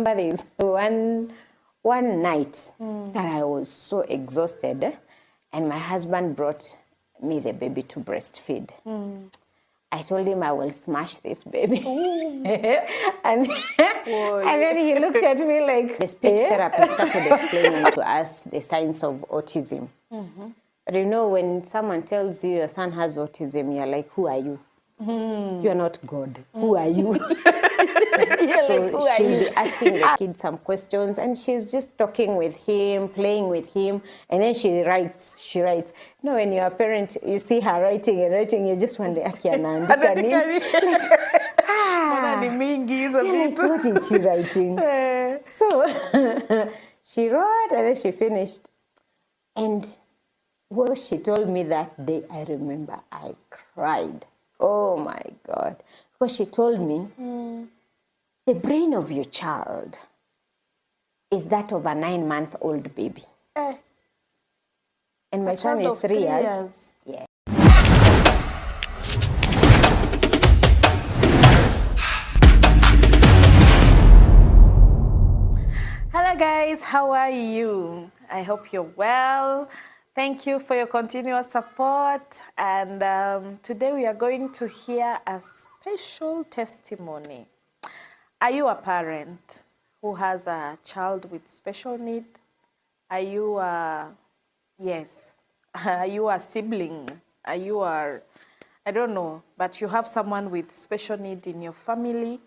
remember there's one night that I was so exhausted, and my husband brought me the baby to breastfeed. I told him I will smash this baby. and then he looked at me like, the speech therapist started explaining to us the signs of autism. But you know, when someone tells you your son has autism, you're like, who are you? You're not God. Who are you? So she'll be asking the kid some questions, and she's just talking with him, playing with him, and then she writes. You know, when you're a parent, you see her writing and writing, you just wonder, what is she writing? So she wrote, and then she finished. And what she told me that day, I remember I cried. Oh my God. Because she told me, the brain of your child is that of a 9-month-old baby. And my son is 3 years. Yeah. Hello guys, how are you? I hope you're well. Thank you for your continuous support. And today we are going to hear a special testimony. Are you a parent who has a child with special need? Are you a, are you a sibling? I don't know, but you have someone with special need in your family?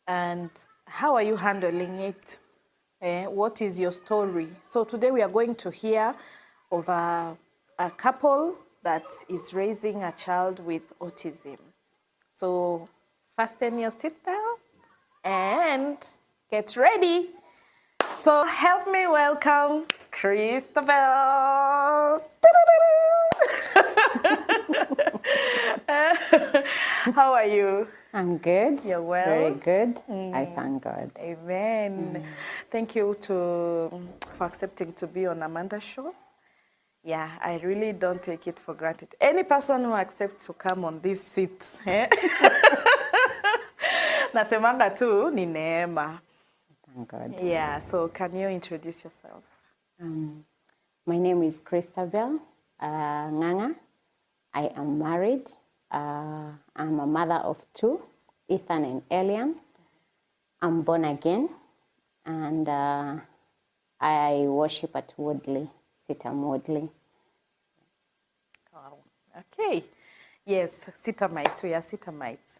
And how are you handling it? What is your story? So today we are going to hear of a couple that is raising a child with autism. So fasten your seatbelts and get ready. So help me welcome Christabel. How are you? I'm good. You're well? Very good. I thank God. Amen. Thank you for accepting to be on Amanda's show. Yeah, I really don't take it for granted. Any person who accepts to come on this seat, nasemanga tu ni neema. Thank God. Yeah, so can you introduce yourself? My name is Christabel Nganga. I am married. I'm a mother of 2, Ethan and Elian. I'm born again, and I worship at Woodley. Sitam Woodley. Oh, okay. Yes, Sitamites. We are Sitamites.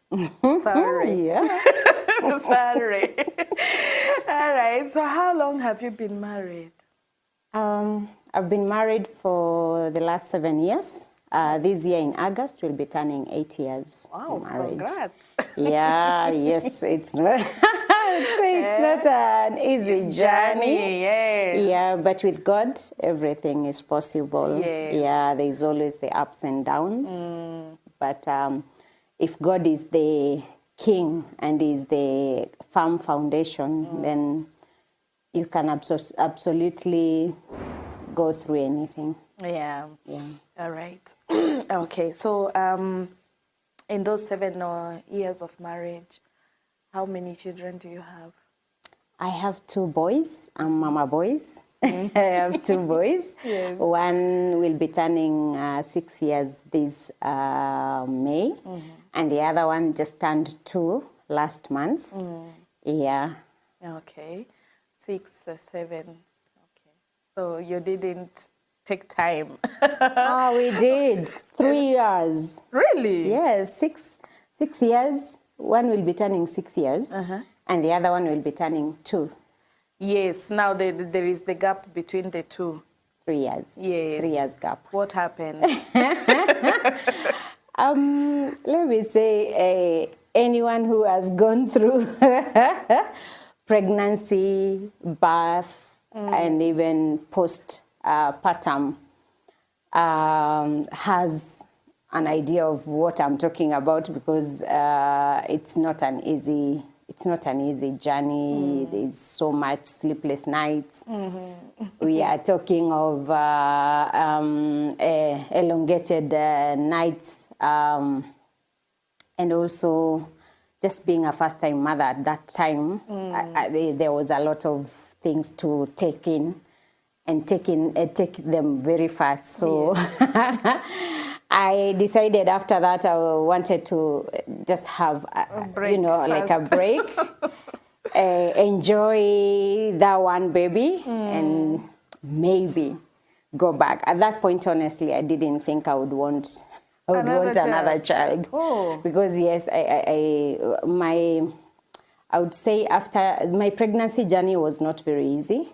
Sorry. Yeah. Sorry. All right. So how long have you been married? I've been married for the last 7 years. This year in August, we'll be turning 8 years. Wow, marriage. Congrats. Yeah, yes, it's not, it's not an easy journey. Yes. Yeah, but with God, everything is possible. Yes. Yeah, there's always the ups and downs. But if God is the king and is the firm foundation, then you can absolutely go through anything. Yeah. Yeah. All right. Okay. So in those 7 years of marriage, how many children do you have? I have 2 boys. I'm mama boys. I have 2 boys. Yes. One will be turning 6 years this May, and the other one just turned 2 last month. Yeah. Okay. 6, 7. Okay. So you didn't take time. Oh, we did 3 years. Really? Yes, 6 years. One will be turning 6 years, and the other one will be turning 2. Yes. Now there is the gap between the 2. 3 years. Yes. 3 years gap. What happened? Let me say, anyone who has gone through pregnancy, birth, and even postpartum has an idea of what I'm talking about, because it's not an easy journey. There's so much sleepless nights. We are talking of elongated nights, and also just being a first-time mother at that time, there was a lot of things to take in and take them very fast. So I decided after that I wanted to just have, a break like a break, enjoy that one baby and maybe go back. At that point, honestly, I didn't think I would want another child. Oh. Because yes, I would say after my pregnancy journey was not very easy.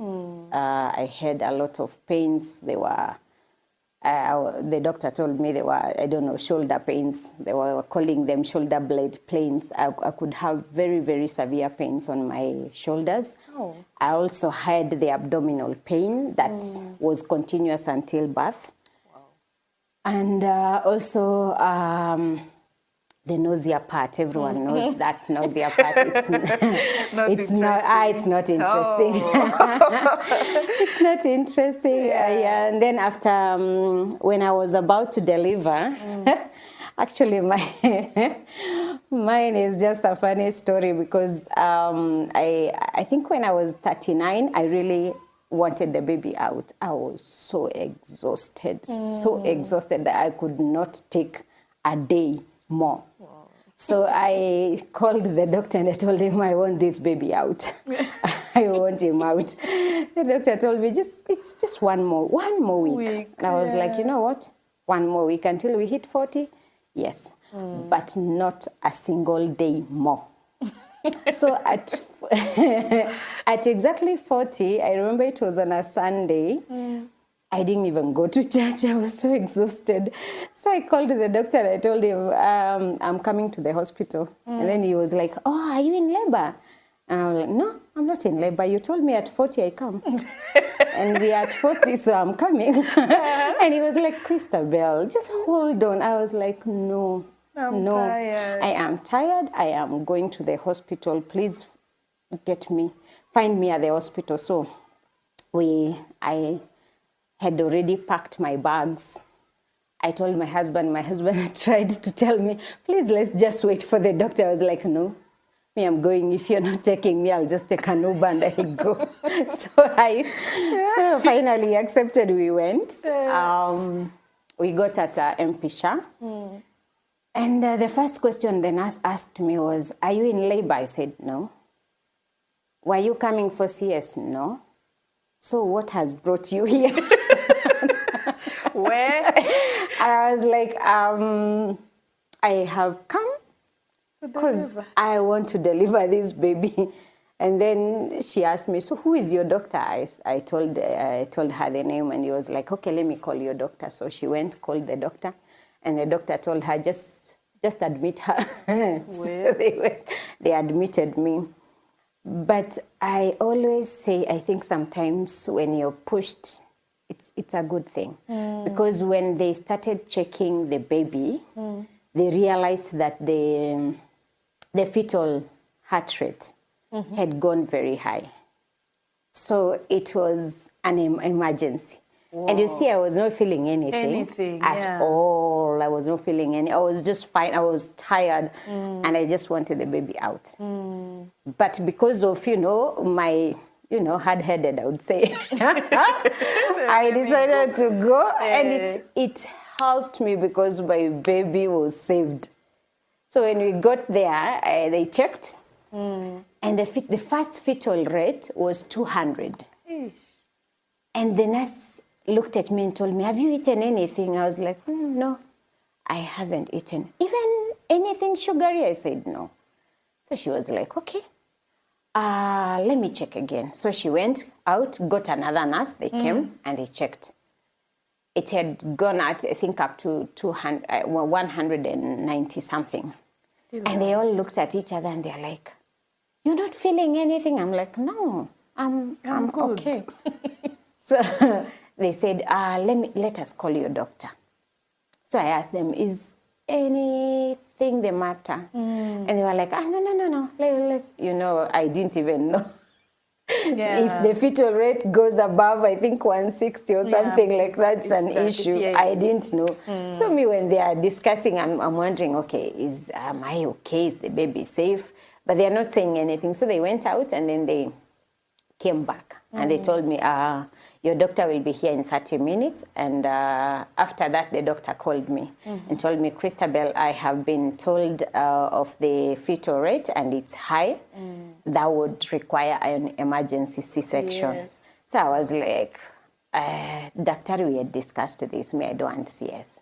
I had a lot of pains. They were, the doctor told me they were, I don't know, shoulder pains. They were calling them shoulder blade pains. I could have very, very severe pains on my shoulders. Oh. I also had the abdominal pain that was continuous until birth. And also the nausea part. Everyone knows that nausea part. It's not interesting. Oh. It's not interesting. Yeah. And then after, when I was about to deliver, actually mine is just a funny story because I think when I was 39, I really wanted the baby out. I was so exhausted that I could not take a day more. Wow. So I called the doctor and I told him I want this baby out. I want him out. The doctor told me it's just one more week. And I was like, you know what? One more week until we hit 40? Yes. But not a single day more. So at exactly 40, I remember it was on a Sunday. I didn't even go to church. I was so exhausted. So I called the doctor and I told him, I'm coming to the hospital. And then he was like, oh, are you in labor? And I was like, no, I'm not in labor. You told me at 40 I come. And we are at 40, so I'm coming. And he was like, Christabel, just hold on. I was like, no. I'm tired. I am tired. I am going to the hospital. Please find me at the hospital. So I had already packed my bags. I told my husband tried to tell me, please, let's just wait for the doctor. I was like, no, me, I'm going. If you're not taking me, I'll just take an Uber and I'll go. So finally accepted, we went. We got at Mpisha. And the first question the nurse asked me was, are you in labor? I said, no. Were you coming for CS? No. So what has brought you here? Where? I was like, I have come because I want to deliver this baby. And then she asked me, so who is your doctor? I told her the name, and he was like, okay, let me call your doctor. So she went, called the doctor. And the doctor told her, just admit her. So they admitted me. But I always say, I think sometimes when you're pushed, it's a good thing. Because when they started checking the baby, they realized that the fetal heart rate had gone very high. So it was an emergency. Whoa. And you see, I was not feeling anything at all. I was not feeling I was just fine. I was tired, and I just wanted the baby out. But because of, my, hard-headed, I would say, I decided to go, and it helped me because my baby was saved. So when we got there, they checked, and the first fetal rate was 200. And the nurse looked at me and told me, have you eaten anything? I was like, no, I haven't eaten. Even anything sugary? I said, no. So she was like, okay, let me check again. So she went out, got another nurse. They came and they checked. It had gone out, I think, up to 190 something. And they all looked at each other and they're like, you're not feeling anything? I'm like, no, I'm good. Okay. So they said, let us call your doctor. So I asked them, is anything the matter? And they were like, no. Let's, I didn't even know. If the fetal rate goes above, I think 160 or something like that's an issue. Yes. I didn't know. So me, when they are discussing, I'm wondering, okay, am I okay? Is the baby safe? But they are not saying anything. So they went out and then they came back and they told me, your doctor will be here in 30 minutes. And after that, the doctor called me and told me, Christabel, I have been told of the fetal rate and it's high. That would require an emergency C-section. Yes. So I was like, doctor, we had discussed this. Me, I don't want CS.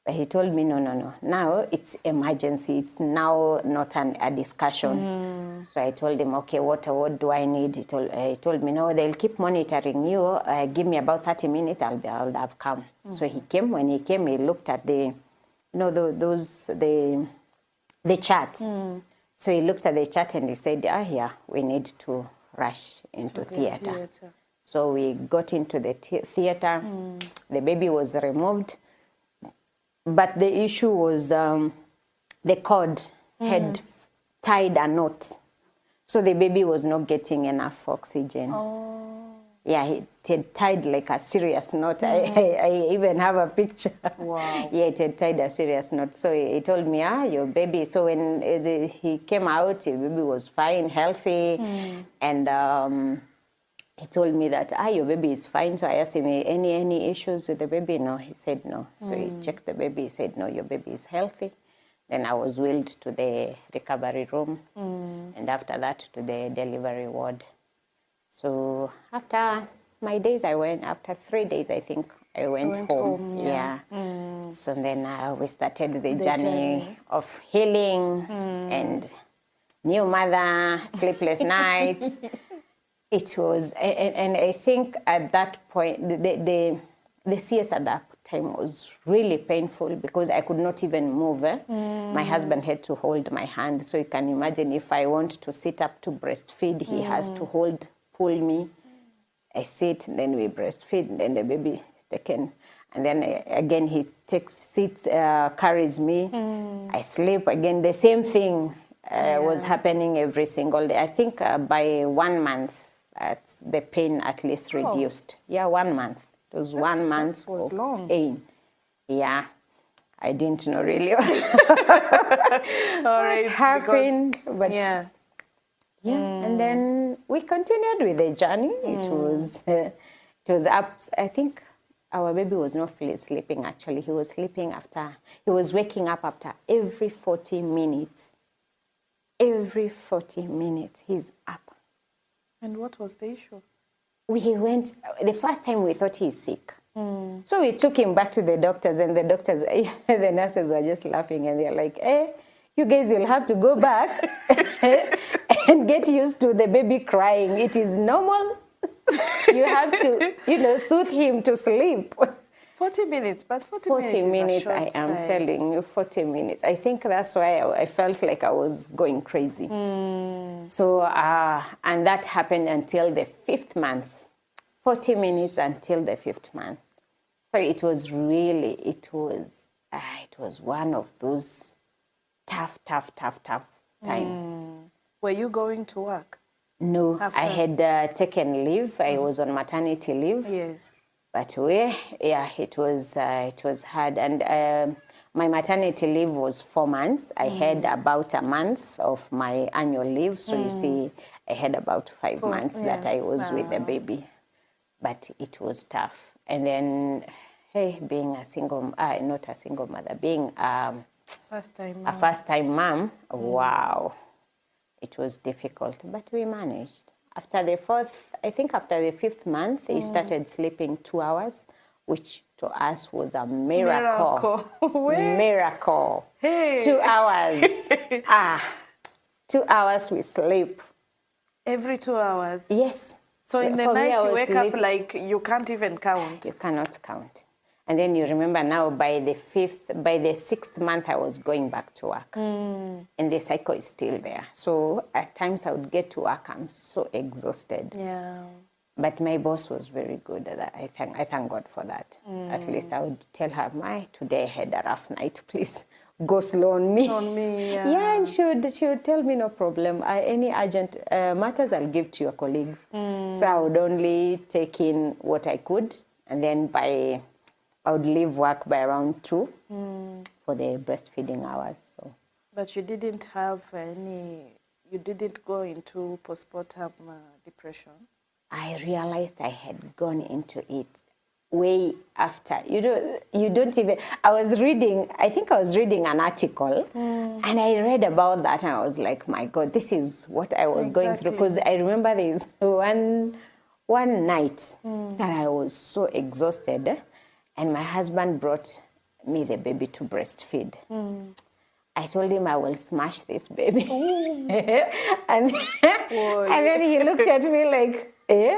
But he told me, no. Now it's emergency. It's now not a discussion. So I told him, okay, what do I need? He told me, no, they'll keep monitoring you. Give me about 30 minutes, I'll have come. So he came. When he came, he looked at the chart. So he looked at the chart and he said, here, we need to rush into theater. So we got into the theater. The baby was removed. But the issue was the cord had tied a knot. So the baby was not getting enough oxygen. Oh. Yeah, it had tied like a serious knot. I even have a picture. Wow. Yeah, it had tied a serious knot. So he told me, your baby. So when he came out, the baby was fine, healthy. And he told me that, your baby is fine. So I asked him, any issues with the baby? No, he said no. So he checked the baby. He said, no, your baby is healthy. Then I was wheeled to the recovery room. And after that, to the delivery ward. So after my days, after 3 days, I think, I went home. Yeah. So then we started the journey of healing and new mother, sleepless nights. It was, and I think at that point, the CS at that time was really painful because I could not even move. My husband had to hold my hand. So you can imagine if I want to sit up to breastfeed, he has to pull me. I sit, and then we breastfeed, and then the baby is taken. And then again, he carries me. I sleep again. The same thing was happening every single day. I think by 1 month, the pain at least reduced. Yeah, 1 month. It was 1 month was of long. pain. Yeah, I didn't know really what happened. But yeah. And then we continued with the journey. It was up. I think our baby was not sleeping. Actually, he was sleeping he was waking up after every 40 minutes. Every 40 minutes, he's up. And what was the issue? The first time we thought he's sick. So we took him back to the doctors, and the nurses were just laughing, and they're like, you guys will have to go back and get used to the baby crying. It is normal. You have to, soothe him to sleep. 40 minutes, but 40 minutes is a short I am time. telling you, 40 minutes. I think that's why I felt like I was going crazy. So, and that happened until the 5th month. 40 minutes until the 5th month. So it was one of those tough times. Were you going to work? No, I had taken leave. I was on maternity leave. Yes. But it was hard. And my maternity leave was 4 months. I had about a month of my annual leave. So you see, I had about 5 months that I was with the baby. But it was tough. And then, being a single, not a single mother, being a first-time mom, wow, it was difficult. But we managed. After the 5th month, he started sleeping 2 hours, which to us was a miracle. Miracle. Hey. 2 hours. 2 hours we sleep. Every 2 hours? Yes. So in the night you wake up like you can't even count? You cannot count. And then you remember now by the 6th month I was going back to work. And the cycle is still there. So at times I would get to work, I'm so exhausted. Yeah. But my boss was very good at that. I thank God for that. At least I would tell her, today I had a rough night, please. go slow on me. On me, yeah. Yeah, and she would tell me, no problem. Any urgent matters, I'll give to your colleagues. So I would only take in what I could, and then I would leave work by around 2 for the breastfeeding hours. So. But you didn't have you didn't go into postpartum depression? I realized I had gone into it way after. You don't even, I think I was reading an article and I read about that and I was like, my God, this is what I was going through. Because I remember there's one night that I was so exhausted and my husband brought me the baby to breastfeed. I told him I will smash this baby. and then he looked at me like, eh?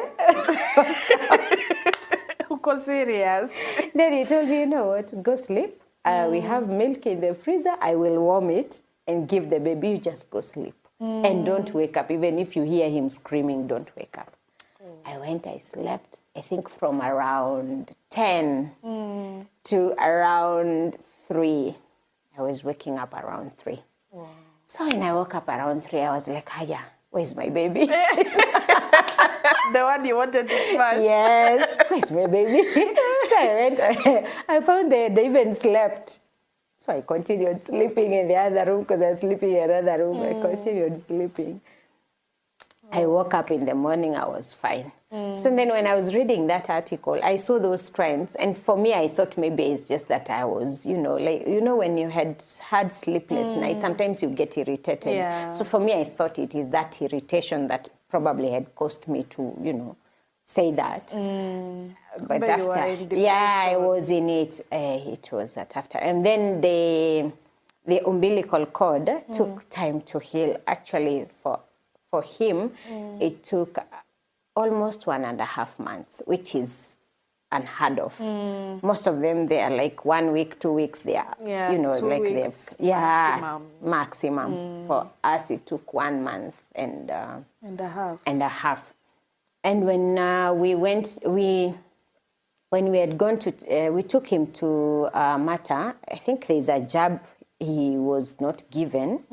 Uko serious? Then he told me, you know what, go sleep. We have milk in the freezer. I will warm it and give the baby. You just go sleep. And don't wake up. Even if you hear him screaming, don't wake up. I slept, I think from around 10 to around 3. I was waking up around 3. Wow. So when I woke up around 3, I was like, Haya, where's my baby? The one you wanted to smash? Yes, where's my baby? So I went, I found they even slept. So I continued sleeping in the other room because I was sleeping in another room. I continued sleeping. I woke up in the morning, I was fine. So then when I was reading that article, I saw those trends. And for me, I thought maybe it's just that I was, when you had sleepless nights, sometimes you get irritated. Yeah. So for me, I thought it is that irritation that probably had caused me to, say that. But after, I was in it. It was that after. And then the umbilical cord took time to heal. Actually, for him, it took almost 1.5 months, which is unheard of. Most of them, they are like 1 week, 2 weeks. They are, 2 weeks maximum. For us, it took 1 month and a half. And when we had gone to, we took him to Mata. I think there's a jab he was not given.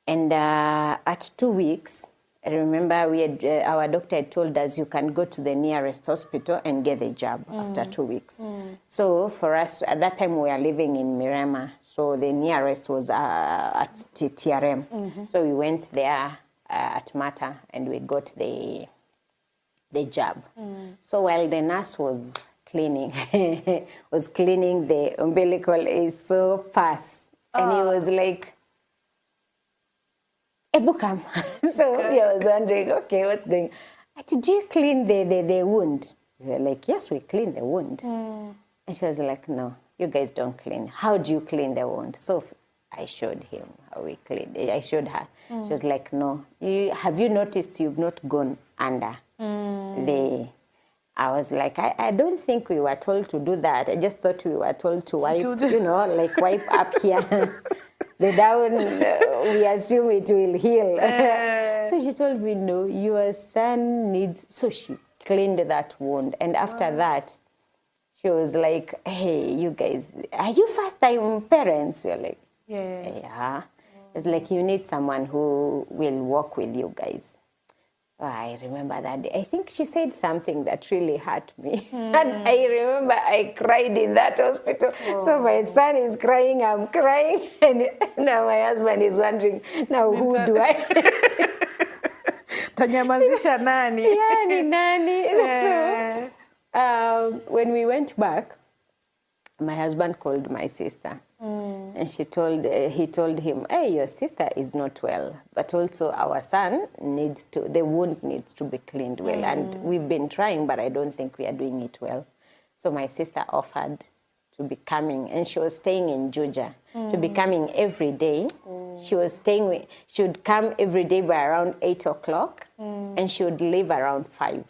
And at 2 weeks, I remember our doctor had told us you can go to the nearest hospital and get the jab after 2 weeks. So for us, at that time we were living in Mirema. So the nearest was at TRM. So we went there at Mata and we got the jab. So while the nurse was cleaning, the umbilical, is so fast. And he was like, Ebukam. So I was wondering, okay, what's going on? Did you clean the wound? We were like, yes, we cleaned the wound. And she was like, no, you guys don't clean. How do you clean the wound? So I showed him how we cleaned it. I showed her. She was like, no. Have you noticed you've not gone under I was like, I don't think we were told to do that. I just thought we were told to wipe, like wipe up here. The down, we assume it will heal. So she told me, no, your son needs... So she cleaned that wound. And after that, she was like, hey, you guys, are you first-time parents? You're like, yes. Yeah. It's like, you need someone who will walk with you guys. So I remember that day. I think she said something that really hurt me. And I remember I cried in that hospital. So my son is crying, I'm crying. And now my husband is wondering, now who do I? Tanyamazisha nani? Yeah, ni nani. So when we went back, my husband called my sister. And he told him, hey, your sister is not well, but also our son the wound needs to be cleaned well. And we've been trying, but I don't think we are doing it well. So my sister offered to be coming, and she was staying in Juja, to be coming every day. She would come every day by around 8 o'clock, and she would leave around 5,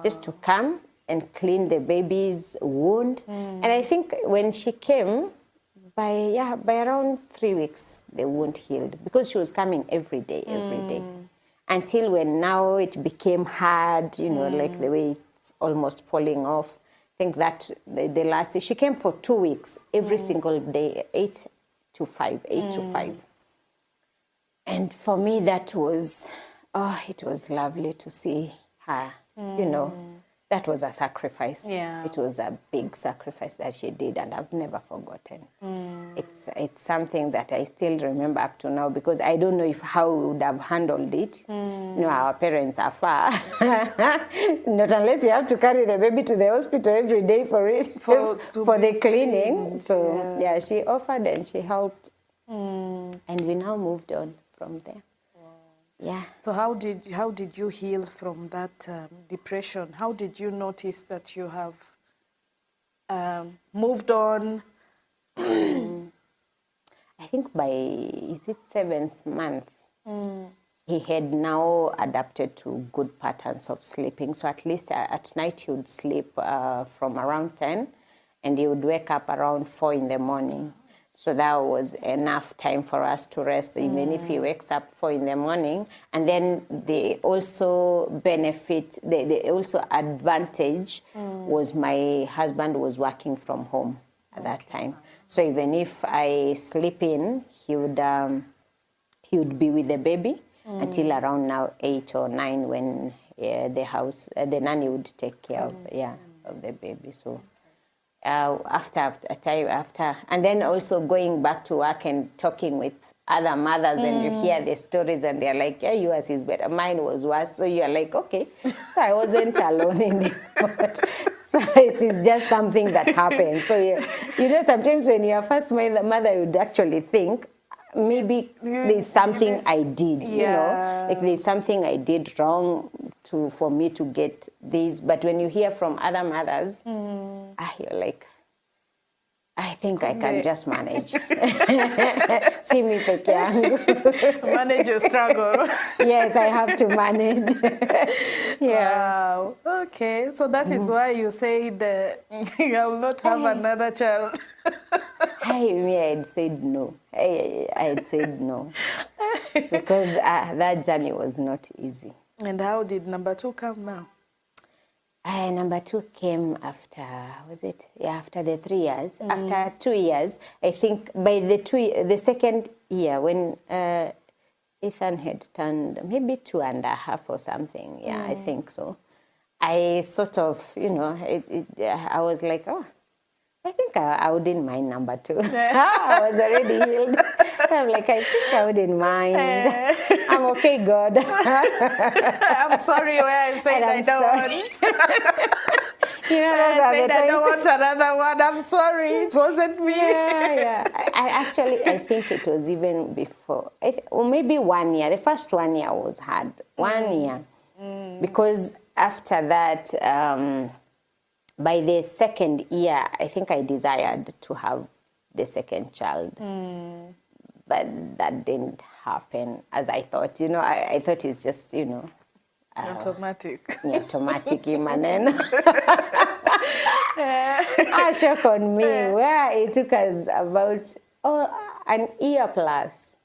just to come and clean the baby's wound. And I think when she came, by around 3 weeks, the wound healed, because she was coming every day. Until when now it became hard, like the way it's almost falling off. I think that the last week, she came for 2 weeks, every single day, 8 to 5, 8 to 5. And for me, that was, it was lovely to see her, you know. That was a sacrifice. Yeah. It was a big sacrifice that she did, and I've never forgotten. It's something that I still remember up to now, because I don't know how we would have handled it. You know, our parents are far. Not unless you have to carry the baby to the hospital every day for the cleaning. So yeah, she offered and she helped. And we now moved on from there. Yeah. So how did you heal from that depression? How did you notice that you have moved on? I think by, is it 7th month, he had now adapted to good patterns of sleeping. So at least at night he would sleep from around 10, and he would wake up around 4 in the morning. So that was enough time for us to rest, even if he wakes up 4 in the morning. And then the also benefit, the also advantage was my husband was working from home at that time. So even if I sleep in, he would be with the baby until around now 8 or 9, when the nanny would take care of the baby. So. After time, and then also going back to work and talking with other mothers, and you hear the stories, and they're like, yeah, yours is better, mine was worse. So you're like, okay. So I wasn't alone in this part. So it is just something that happens. So you know, sometimes when you're first mother, you would actually think, maybe there's something I did, you know, like there's something I did wrong for me to get this. But when you hear from other mothers, you're like, I think I can just manage. See me peke yangu. Manage your struggle. Yes, I have to manage. Wow. Okay, so that is why you said I will not have another child. I had said no. I had said no. Because that journey was not easy. And how did number 2 come now? Number 2 came after, was it? Yeah, after the 3 years. After 2 years, I think by the second year, when Ethan had turned maybe 2.5 or something. Yeah, I think so. I sort of, you know, I was like, oh, I think I wouldn't mind number 2. I was already healed. I'm like, I think I wouldn't mind. I'm okay, God. I'm sorry where I said I don't want. You know, I said I don't want another one. I'm sorry. It wasn't me. Yeah. I think it was even before. Or maybe 1 year. The first 1 year was hard. 1 year. Because after that, by the second year, I think I desired to have the second child. But that didn't happen as I thought. You know, I thought it's just, you know. Automatic. Automatic, maneno. Shock on me. Where it took us about an year plus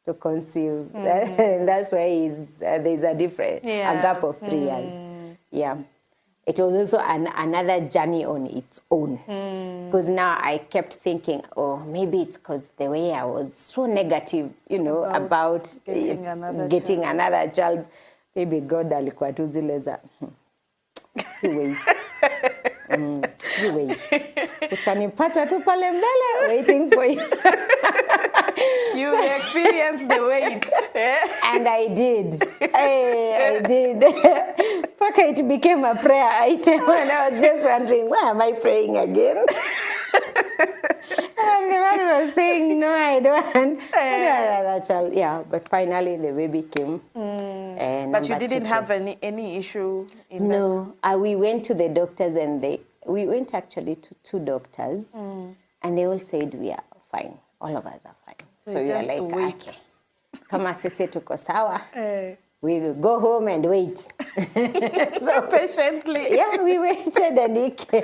to conceive. That's why there's a difference, a gap of 3 years. Yeah. It was also another journey on its own. Because now I kept thinking, oh, maybe it's because the way I was so negative, you know, about getting another child. Maybe God alikuwa tu zile za, you wait. You wait. Utanipata tu pale mbele, waiting for you. You experienced the wait. And I did. I did. Paka, it became a prayer item, and I was just wondering, why am I praying again? And the man was saying, no, I don't want another child. Yeah, but finally the baby came. But you didn't have any issue in that? No, we went to the doctors, and we went actually to 2 doctors, and they all said we are fine. All of us are fine. So we are like, okay, kama sisi tuko sawa, we will go home and wait. So patiently. Yeah, we waited, and he came.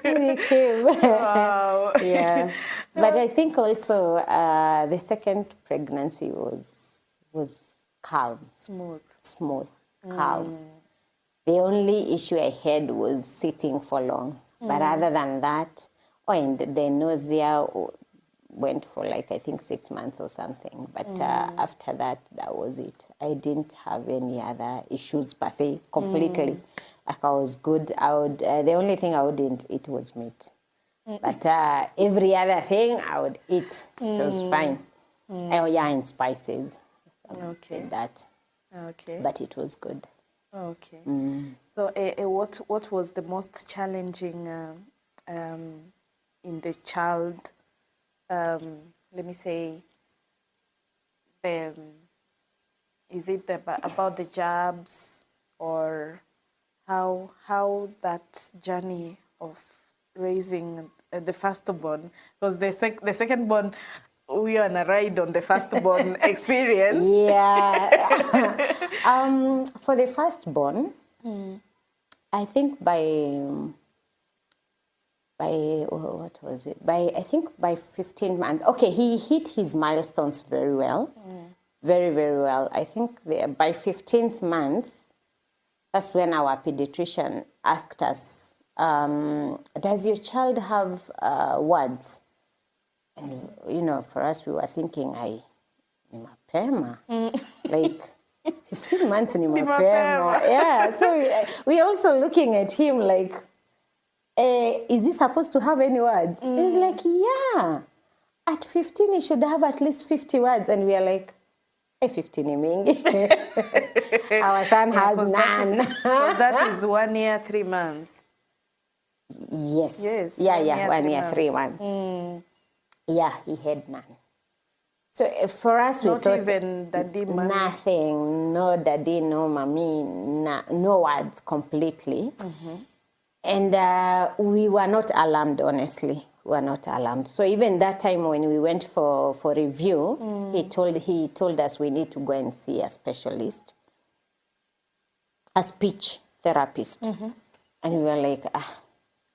He came. Wow. Yeah. But I think also the second pregnancy was calm. Smooth, calm. The only issue I had was sitting for long. But other than that, and the nausea went for like, I think 6 months or something. But after that, that was it. I didn't have any other issues per se, completely. Like I was good. The only thing I wouldn't eat was meat. But every other thing I would eat. It was fine. Oh, yeah, and spices. Okay. Did that. Okay. But it was good. Okay. So what was the most challenging in the child, let me say, is it about the jabs, or how that journey of raising the firstborn? Because the secondborn, we are on a ride on the firstborn experience. Yeah. For the firstborn, I think by what was it? I think by 15 months. Okay, he hit his milestones very well, very, very well. I think by 15th month, that's when our pediatrician asked us, does your child have words? And, you know, for us, we were thinking, ni mapema. Like, 15 months ni mapema. Yeah, so we also looking at him like, is he supposed to have any words? He's like, yeah. At 15, he should have at least 50 words. And we are like, 15 ni mingi. Our son has none. Because that is 1 year, 3 months. Yes. Yes. Yeah, 1 year, 3 months. Yeah, he had none. So for us, we Not thought even daddy, mommy. nothing, no daddy, no mommy, no words completely. And we were not alarmed, honestly. We were not alarmed. So even that time when we went for review, he told us we need to go and see a specialist, a speech therapist. And we were like,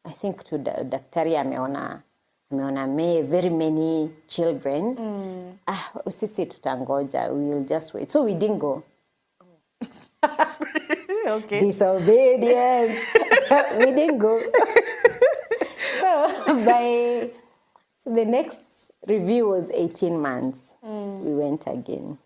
I think to daktari ameona very many children. Sisi tutangoja, we'll just wait. So we didn't go. Okay. Disobedience. We didn't go. So the next review was 18 months. We went again.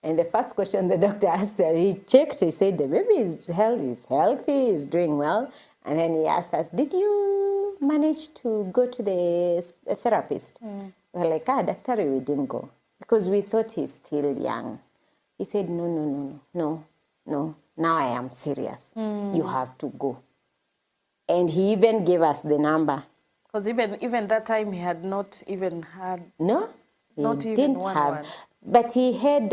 And the first question the doctor asked us, he checked, he said, the baby is healthy, is doing well. And then he asked us, did you manage to go to the therapist? We're like, doctor, we didn't go. Because we thought he's still young. He said, no. Now I am serious. You have to go. And he even gave us the number. Because even that time he had not even had... No, not he even didn't one have. word. But he had,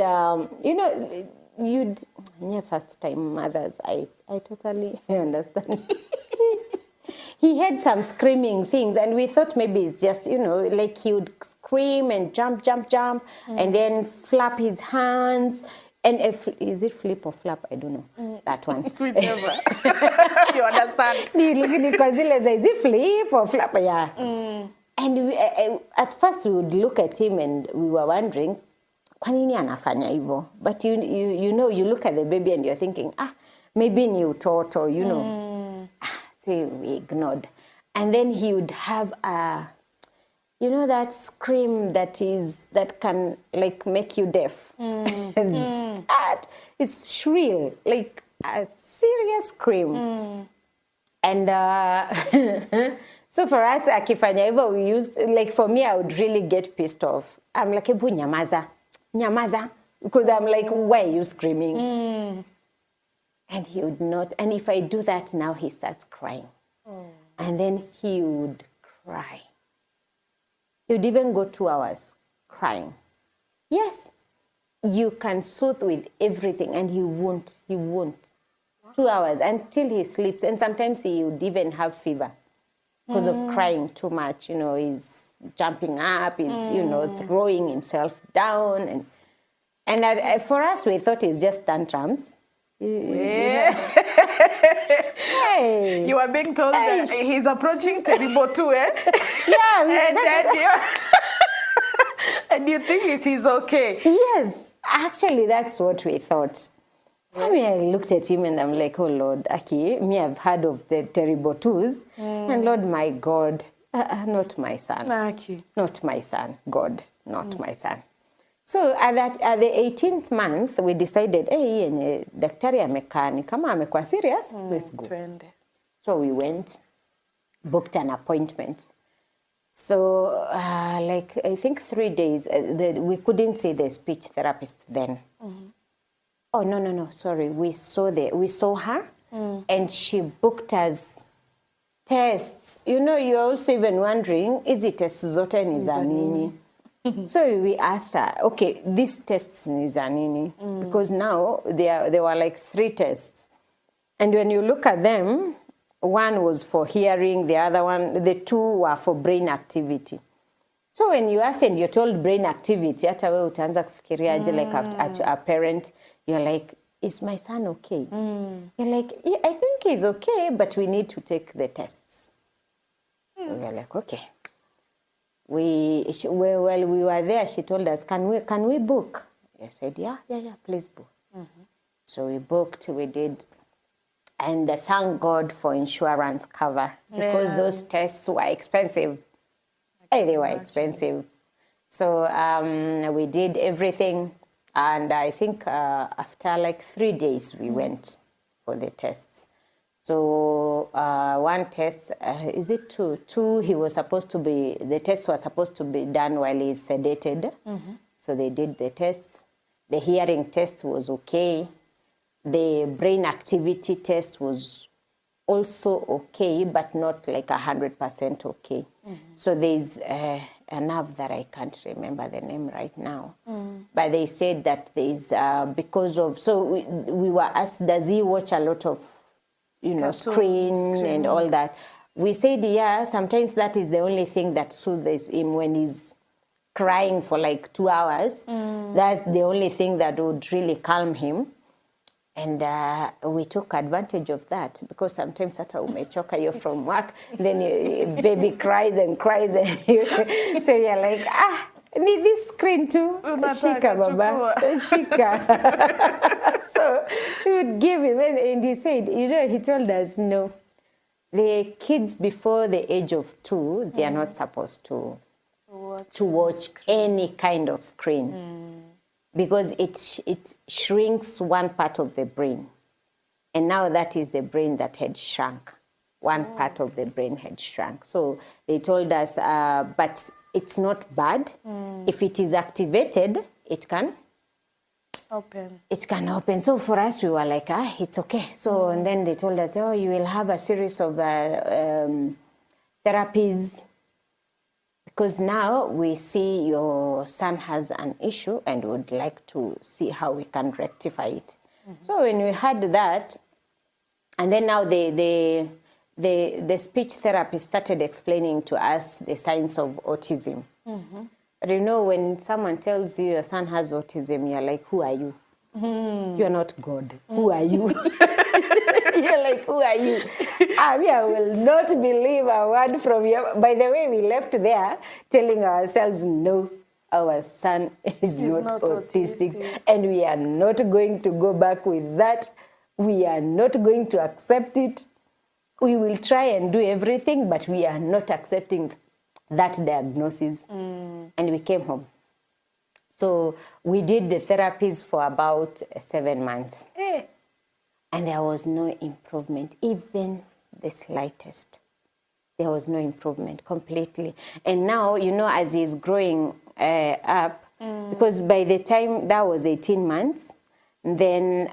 first time mothers, I totally understand. He had some screaming things, and we thought maybe it's just, like he would scream and jump, and then flap his hands. And is it flip or flap? I don't know. That one. Whichever. You understand? Because is it flip or flap? Yeah. And at first we would look at him and we were wondering, kwa nini anafanya hivyo? But you look at the baby and you're thinking, maybe ni utoto, So we ignored. And then he would have that scream that can like make you deaf. That is shrill, like a serious scream. And so for us, akifanya hivyo, we used, like for me, I would really get pissed off. I'm like, ebu nyamaza. Because I'm like, why are you screaming? And he would not. And if I do that now, he starts crying. And then he would cry. He would even go 2 hours crying. Yes, you can soothe with everything, and he won't. 2 hours until he sleeps. And sometimes he would even have fever because of crying too much. He's jumping up, he's, throwing himself down. And for us, we thought it's just tantrums. Hey. You are being told that he's approaching terrible too, eh? Yeah. And you think it is okay. Yes. Actually, that's what we thought. So I looked at him and I'm like, oh, Lord, Aki, I've heard of the terrible twos. And Lord, my God, Not my son. Okay. Not my son. God, not my son. So at the 18th month, we decided, hey, daktari amekaa ni kama amekuwa serious, let's go. Twende. So we went, booked an appointment. So like, I think 3 days, we couldn't see the speech therapist then. Oh, no, sorry. We saw her and she booked us tests. You know, you're also even wondering, is it tests zote ni za nini? So we asked her, okay, these tests ni za nini? Because now there were like 3 tests. And when you look at them, one was for hearing, the 2 were for brain activity. So when you ask and you're told brain activity, hata wewe utaanza kufikiriaje like a parent, you're like, is my son okay? You're like, yeah, I think he's okay, but we need to take the tests. So we're like, okay. While we were there, she told us, can we book? I said, yeah, please book. So we booked, we did. And thank God for insurance cover because those tests were expensive. They were expensive. So we did everything. And I think after like 3 days, we went for the tests. So one test, is it 2? 2, the test was supposed to be done while he's sedated. So they did the tests. The hearing test was okay. The brain activity test was also okay, but not like 100% okay. So there's a nerve that I can't remember the name right now. But they said that there's, because of, so we were asked, does he watch a lot of, screen and all that? We said, yeah, sometimes that is the only thing that soothes him when he's crying for like 2 hours. That's the only thing that would really calm him. And we took advantage of that because sometimes hata umechoka, you're from work, then baby cries and cries. And so you're like, need this screen too? Shika, baba. Shika. So we would give him, and he said, he told us, no, the kids before the age of 2, they are not supposed to watch any kind of screen. Because it shrinks one part of the brain. And now that is the brain that had shrunk. One part of the brain had shrunk. So they told us, but it's not bad. If it is activated, it can open. It can open. So for us, we were like, it's okay. So and then they told us, you will have a series of therapies. Because now we see your son has an issue and would like to see how we can rectify it. So when we had that, and then now the speech therapist started explaining to us the signs of autism. But when someone tells you your son has autism, you're like, who are you? You're not God. Who are you? You're like, who are you? I will not believe a word from you. By the way, we left there telling ourselves, no, our son is not autistic. And we are not going to go back with that. We are not going to accept it. We will try and do everything, but we are not accepting that diagnosis. And we came home. So we did the therapies for about 7 months. And there was no improvement, even the slightest. There was no improvement completely. And now, as he's growing up, because by the time that was 18 months, then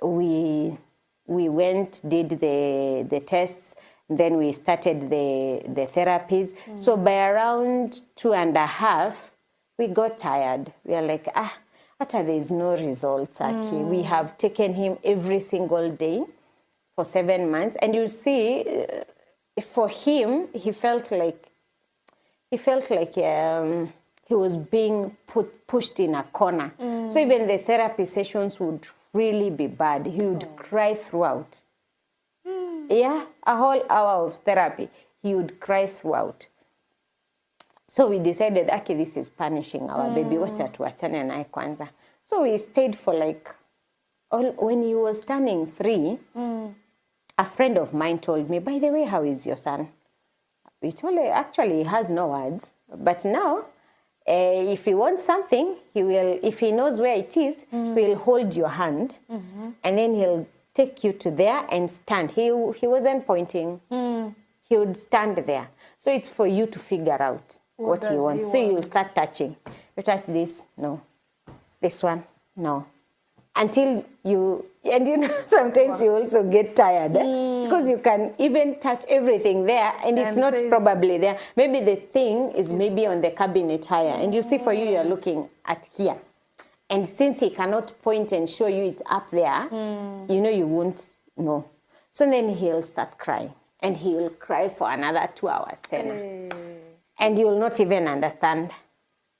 we went, did the tests, then we started the therapies. So by around 2.5, we got tired. We are like, after there is no results, Aki. We have taken him every single day for 7 months. And you see, for him, he felt like he was being pushed in a corner. So even the therapy sessions would really be bad. He would cry throughout. Yeah, a whole hour of therapy, he would cry throughout. So we decided, okay, this is punishing our baby. Wacha tuachane naye kwanza. So we stayed for when he was turning 3, a friend of mine told me, by the way, how is your son? we told him, actually, he has no words. But now, if he wants something, he will, if he knows where it is, he'll hold your hand, and then he'll take you to there and stand. He wasn't pointing. He would stand there. So it's for you to figure out what he wants. So you'll start touching. You touch this, no. This one, no. Until you, and you know, sometimes you also get tired because you can even touch everything there and it's not probably there. Maybe the thing is maybe on the cabinet higher, and you see for you, you're looking at here. And since he cannot point and show you it's up there, you know you won't know. So then he'll start crying, and he will cry for another 2 hours, and you'll not even understand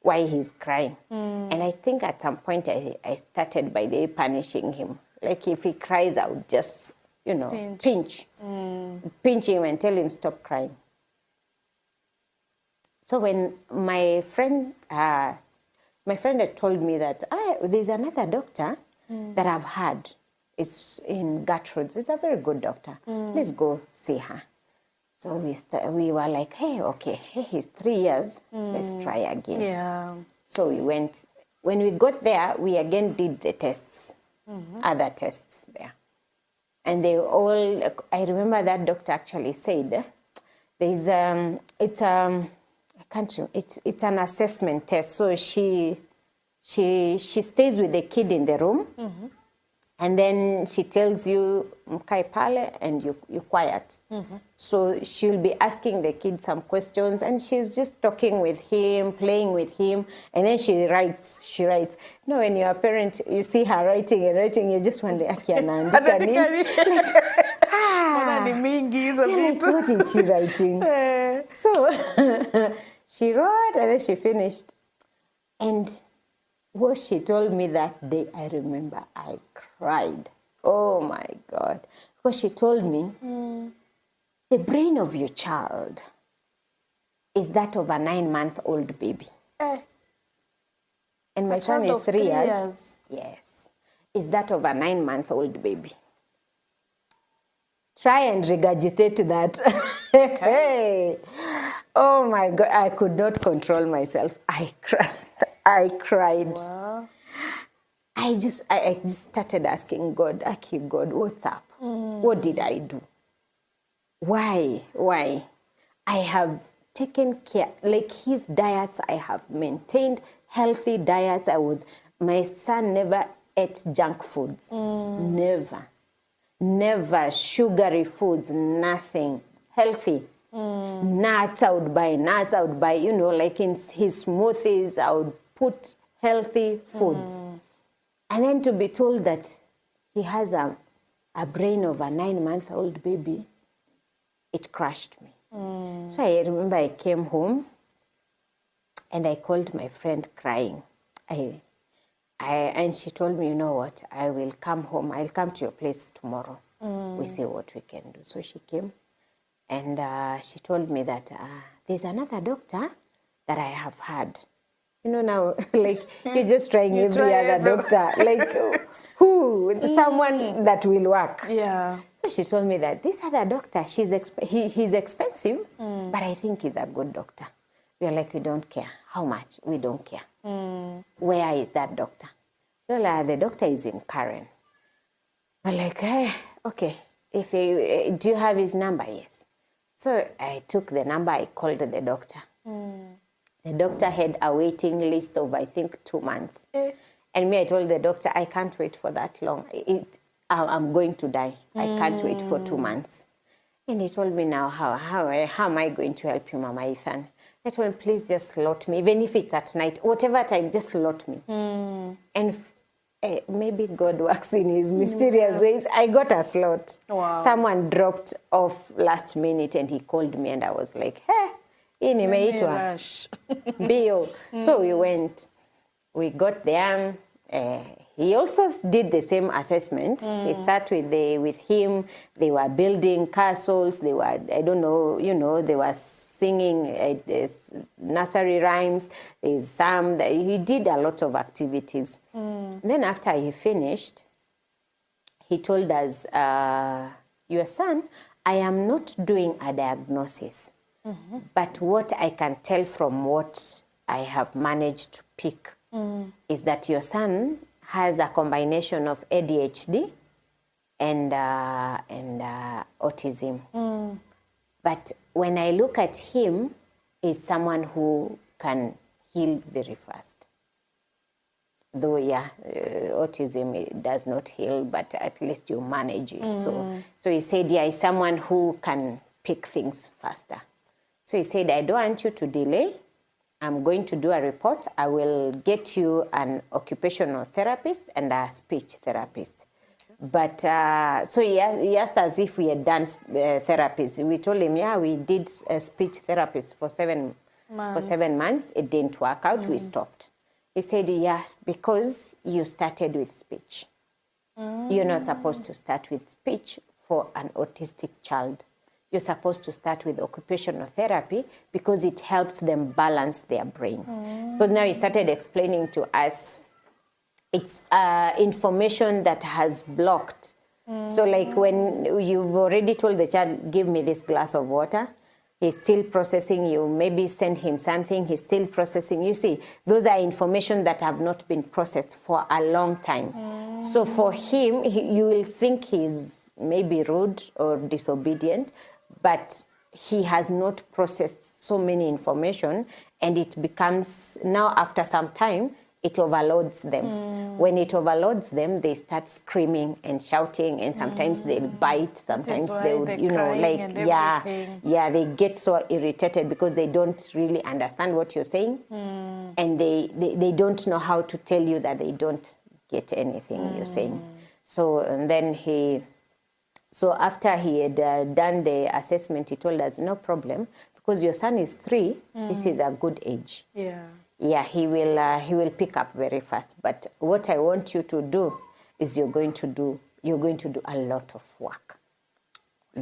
why he's crying. And I think at some point I started by day punishing him. Like if he cries, I would just, you know, pinch him and tell him stop crying. So when my friend had told me that there's another doctor that I've had, it's in Gertrude's. It's a very good doctor. Let's go see her. So we were like, hey, okay, hey, he's 3 years. Let's try again. Yeah. So we went. When we got there, we again did the tests, other tests there. And they all, I remember that doctor actually said, there's, it's an assessment test. So she stays with the kid in the room. And then she tells you, mkae pale, and you quiet. So she'll be asking the kid some questions, and she's just talking with him, playing with him, and then she writes. You know, when you're a parent, you see her writing, you just wonder, what is she writing? So she wrote, and then she finished. And what she told me that day, I remember I cried. Oh my God. Because she told me, the brain of your child is that of a 9-month-old baby. And my son is 3 years. Yes. Is that of a 9-month-old baby. Try and regurgitate that. Okay. Oh my God. I could not control myself. I cried. Wow. I just started asking God, God, what's up? What did I do? Why? I have taken care, like his diets, I have maintained healthy diets. My son never ate junk foods. Never sugary foods, nothing. Healthy. Nuts, I would buy, you know, like in his smoothies, I would put healthy foods. And then to be told that he has a brain of a 9-month-old baby, it crushed me. So I remember I came home and I called my friend crying. And she told me, you know what, I will come home. I'll come to your place tomorrow. We see what we can do. So she came and she told me that there's another doctor that I have had. You know, now, like, you're just trying every other doctor. Like, who? Someone that will work. Yeah. So she told me that this other doctor, he's expensive, but I think he's a good doctor. We're like, we don't care. How much? We don't care. Where is that doctor? So the doctor is in Karen. I'm like, hey, okay. Do you have his number? Yes. So I took the number. I called the doctor. The doctor had a waiting list of, I think, 2 months. And me, I told the doctor, I can't wait for that long. I'm going to die. I can't wait for 2 months. And he told me now, how am I going to help you, Mama Ethan? I told him, please just slot me, even if it's at night, whatever time, just slot me. And maybe God works in his mysterious ways. I got a slot. Wow. Someone dropped off last minute and he called me and I was like, hey, inimeitwa bio. So we went. We got there. He also did the same assessment. He sat with him. They were building castles. They were, I don't know, you know, they were singing nursery rhymes. There's some, he did a lot of activities. Then after he finished, he told us, your son, I am not doing a diagnosis. But what I can tell from what I have managed to pick is that your son has a combination of ADHD and autism. But when I look at him, he's someone who can heal very fast. Though, autism, it does not heal, but at least you manage it. So he said, he's someone who can pick things faster. So he said, I don't want you to delay. I'm going to do a report. I will get you an occupational therapist and a speech therapist. But so he asked us if we had done therapies. We told him, we did a speech therapist for 7 months. It didn't work out. We stopped. He said, because you started with speech. You're not supposed to start with speech for an autistic child. You're supposed to start with occupational therapy because it helps them balance their brain. Because now he started explaining to us, it's information that has blocked. So like when you've already told the child, give me this glass of water, he's still processing. You maybe send him something, he's still processing. You see, those are information that have not been processed for a long time. So for him, you will think he's maybe rude or disobedient, but he has not processed so many information, and it becomes, now after some time, it overloads them. When it overloads them, they start screaming and shouting, and sometimes they'll bite, sometimes they would, they get so irritated because they don't really understand what you're saying, and they don't know how to tell you that they don't get anything you're saying. So, and then so after he had done the assessment, he told us, no problem, because your son is 3, this is a good age. Yeah, he will pick up very fast. But what I want you to do is you're going to do a lot of work.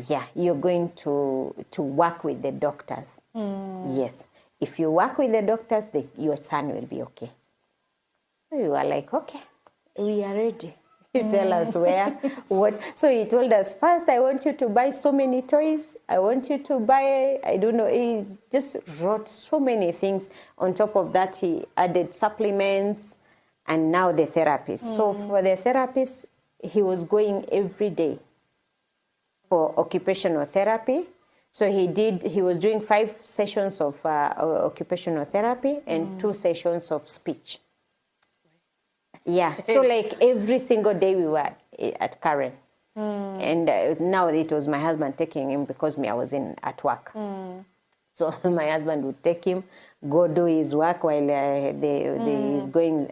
Yeah, you're going to work with the doctors. Yes, if you work with the doctors, your son will be okay. So we were like, okay, we are ready. You tell us where, what. So he told us, first, I want you to buy so many toys. I want you to buy, I don't know, he just wrote so many things. On top of that, he added supplements and now the therapist. So for the therapist, he was going every day for occupational therapy. So he was doing 5 sessions of occupational therapy and 2 sessions of speech. Yeah, so like every single day we were at Karen. And now it was my husband taking him because I was at work. So my husband would take him, go do his work while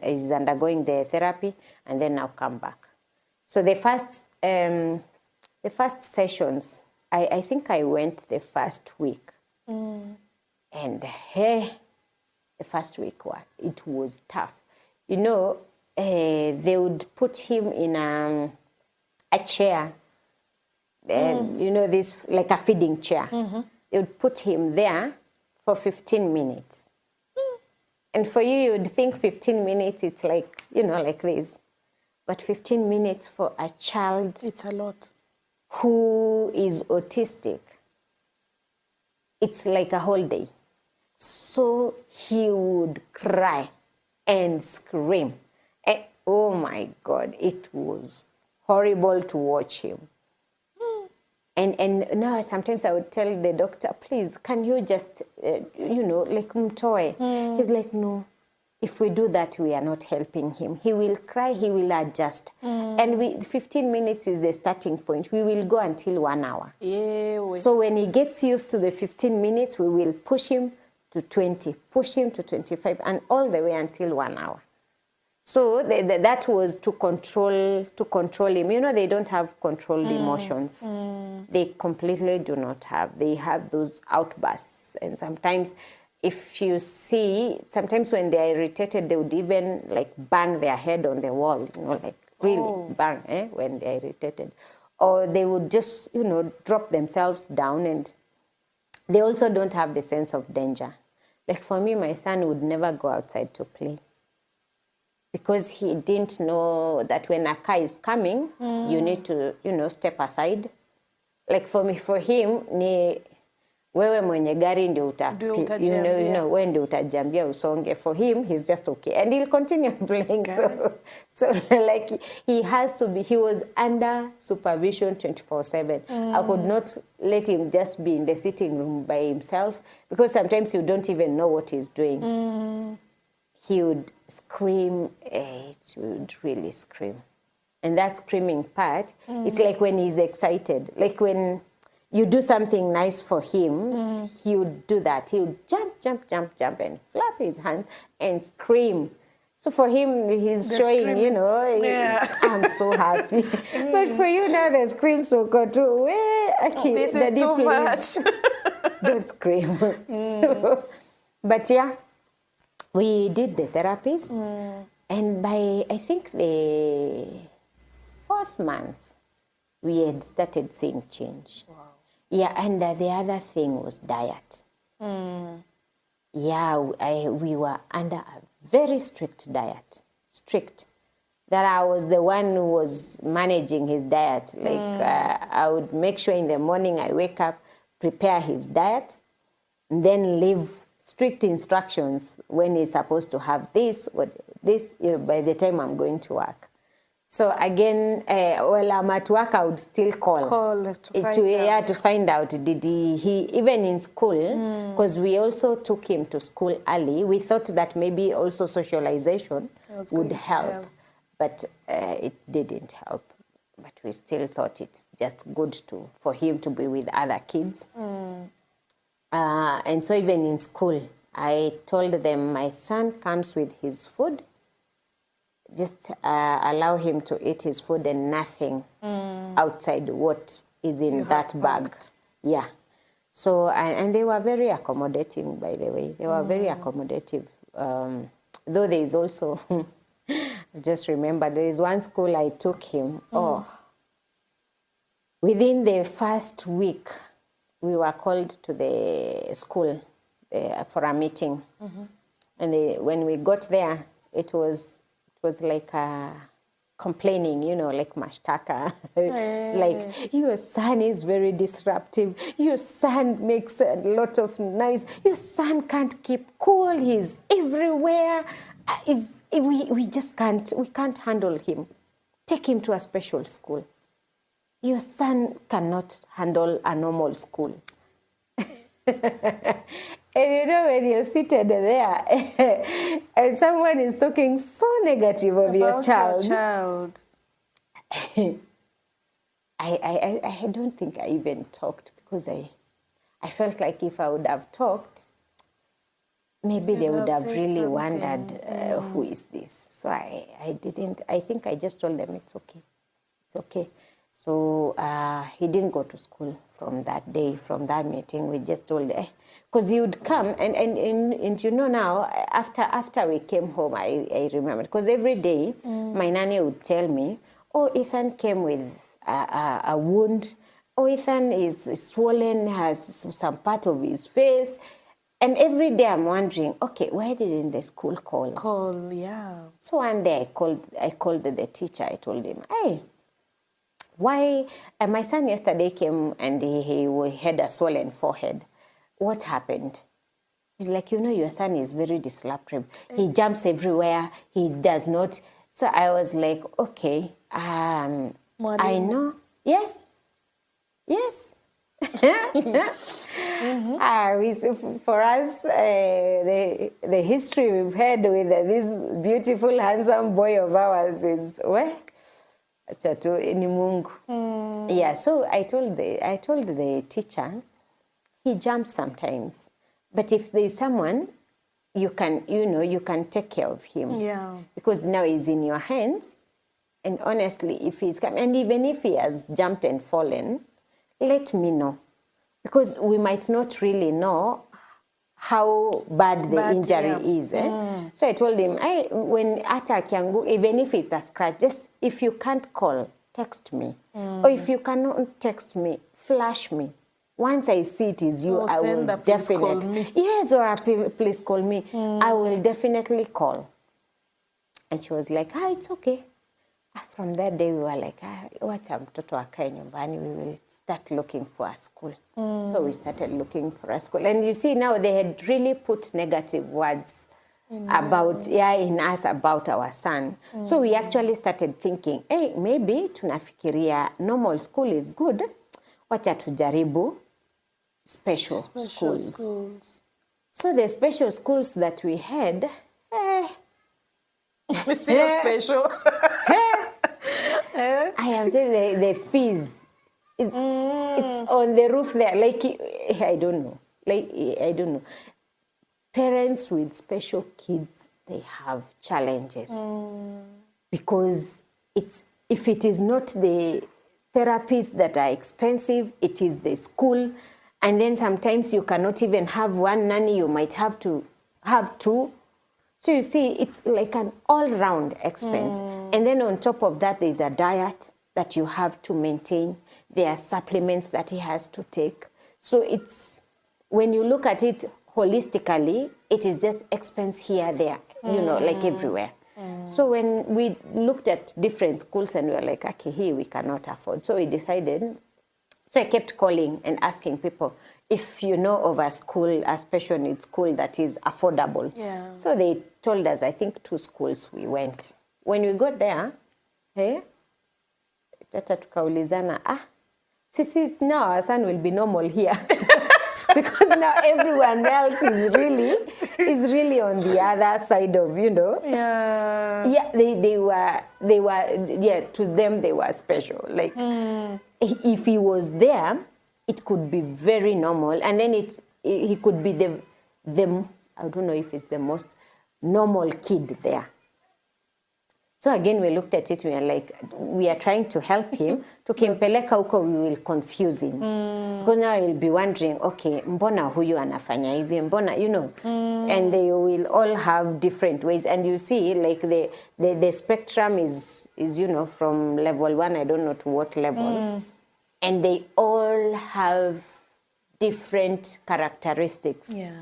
he's undergoing the therapy, and then I'll come back. So the first sessions, I think I went the first week. And the first week, it was tough. You know, they would put him in a chair, you know, this like a feeding chair. They would put him there for 15 minutes. And for you would think 15 minutes, it's like, you know, like this. But 15 minutes for a child, it's a lot, who is autistic, it's like a whole day. So he would cry and scream. And, oh my God, it was horrible to watch him. And now sometimes I would tell the doctor, please, can you just, you know, like mtoe. He's like, no, if we do that, we are not helping him. He will cry, he will adjust. And 15 minutes is the starting point. We will go until 1 hour. So when he gets used to the 15 minutes, we will push him to 20, push him to 25, and all the way until 1 hour. So that was to control him. You know, they don't have controlled emotions. They completely do not have. They have those outbursts. And sometimes if you see, sometimes when they're irritated, they would even like bang their head on the wall, you know, like really bang when they're irritated. Or they would just, you know, drop themselves down, and they also don't have the sense of danger. Like for me, my son would never go outside to play, because he didn't know that when a car is coming, you need to, you know, step aside. Like for me, for him, wewe mwenye gari ndio wewe ndio utajambia usonge. For him, he's just okay. And he'll continue playing. So like he was under supervision 24/7. I could not let him just be in the sitting room by himself, because sometimes you don't even know what he's doing. He would scream, he would really scream. And that screaming part, it's like when he's excited. Like when you do something nice for him, he would do that. He would jump, and flap his hands and scream. So for him, he's showing, screaming. I'm so happy. But for you now, the screams will go too. This is too much. Don't scream. But yeah, we did the therapies. And by, I think, the 4th month, we had started seeing change. Wow. Yeah, and the other thing was diet. Yeah, we were under a very strict diet. Strict. That I was the one who was managing his diet. Like, I would make sure in the morning I wake up, prepare his diet, and then leave strict instructions when he's supposed to have this or this, by the time I'm going to work. So again, while I'm at work, I would still call to find out, did he even in school, because we also took him to school early. We thought that maybe also socialization would help, but it didn't help. But we still thought it's just good for him to be with other kids. And so even in school, I told them, my son comes with his food. Just allow him to eat his food and nothing outside what is in that bag. Yeah. So, and they were very accommodating, by the way. They were very accommodative. Though there is also, just remember, there is one school I took him. Within the first week, we were called to the school for a meeting. And when we got there, it was like complaining, like mashtaka. It's like, your son is very disruptive. Your son makes a lot of noise. Your son can't keep cool. He's everywhere. We just can't handle him. Take him to a special school. Your son cannot handle a normal school. And when you're seated there and someone is talking so negative of your child. I don't think I even talked, because I felt like if I would have talked, maybe they would have really wondered, who is this? So I didn't. I think I just told them, it's okay. It's okay. So he didn't go to school from that day, from that meeting. We just told him, because he would come, and now, after we came home, I remember, because every day my nanny would tell me, Ethan came with a wound, Ethan is swollen, has some part of his face. And every day I'm wondering, okay, why didn't the school call? Yeah. So one day I called the teacher. I told him, hey, why? My son yesterday came and he had a swollen forehead. What happened? He's like, your son is very disruptive. He jumps everywhere. He does not. So I was like, okay, I know. Yes. For us, the history we've had with this beautiful, handsome boy of ours is, yeah, so I told the teacher, he jumps sometimes, but if there is someone, you can take care of him. Yeah. Because now he's in your hands, and honestly, if he's coming, and even if he has jumped and fallen, let me know, because we might not really know how bad the injury is. So I told him, when attack yangu, even if it's a scratch, just if you can't call, text me. Or if you cannot text me, flash me. Once I see it is you, I will definitely call me. Yes, or please call me. I will definitely call. And she was like, it's okay. From that day, we were like, wacha mtoto akae nyumbani, we will start looking for a school. So we started looking for a school. And you see now they had really put negative words about in us about our son. So we actually started thinking, hey, maybe tunafikiria normal school is good, wacha tujaribu special schools. So the special schools that we had, it's special. I am telling you, the fees, it's on the roof there. Like, I don't know. Parents with special kids, they have challenges. Because if it is not the therapies that are expensive, it is the school. And then sometimes you cannot even have one nanny, you might have to have two. So you see, it's like an all-round expense. And then on top of that, there's a diet that you have to maintain. There are supplements that he has to take. So it's, when you look at it holistically, it is just expense here, there, like everywhere. So when we looked at different schools and we were like, okay, here we cannot afford. So we decided, so I kept calling and asking people, if you know of a school, a special needs school that is affordable. Yeah. So they told us, I think 2 schools we went. When we got there, tata tukaulizana, sisi now our son will be normal here. Because now everyone else is really on the other side of, Yeah. Yeah, they were, to them they were special. Like, if he was there, it could be very normal, and then he could be the I don't know if it's the most normal kid there. So again, we looked at it, we are like, we are trying to help him. Tukimpeleka huko, we will confuse him. Because now he'll be wondering, okay, mbona huyu anafanya hivi, mbona, and they will all have different ways. And you see, like the spectrum is from level 1, I don't know to what level. And they all have different characteristics. Yeah.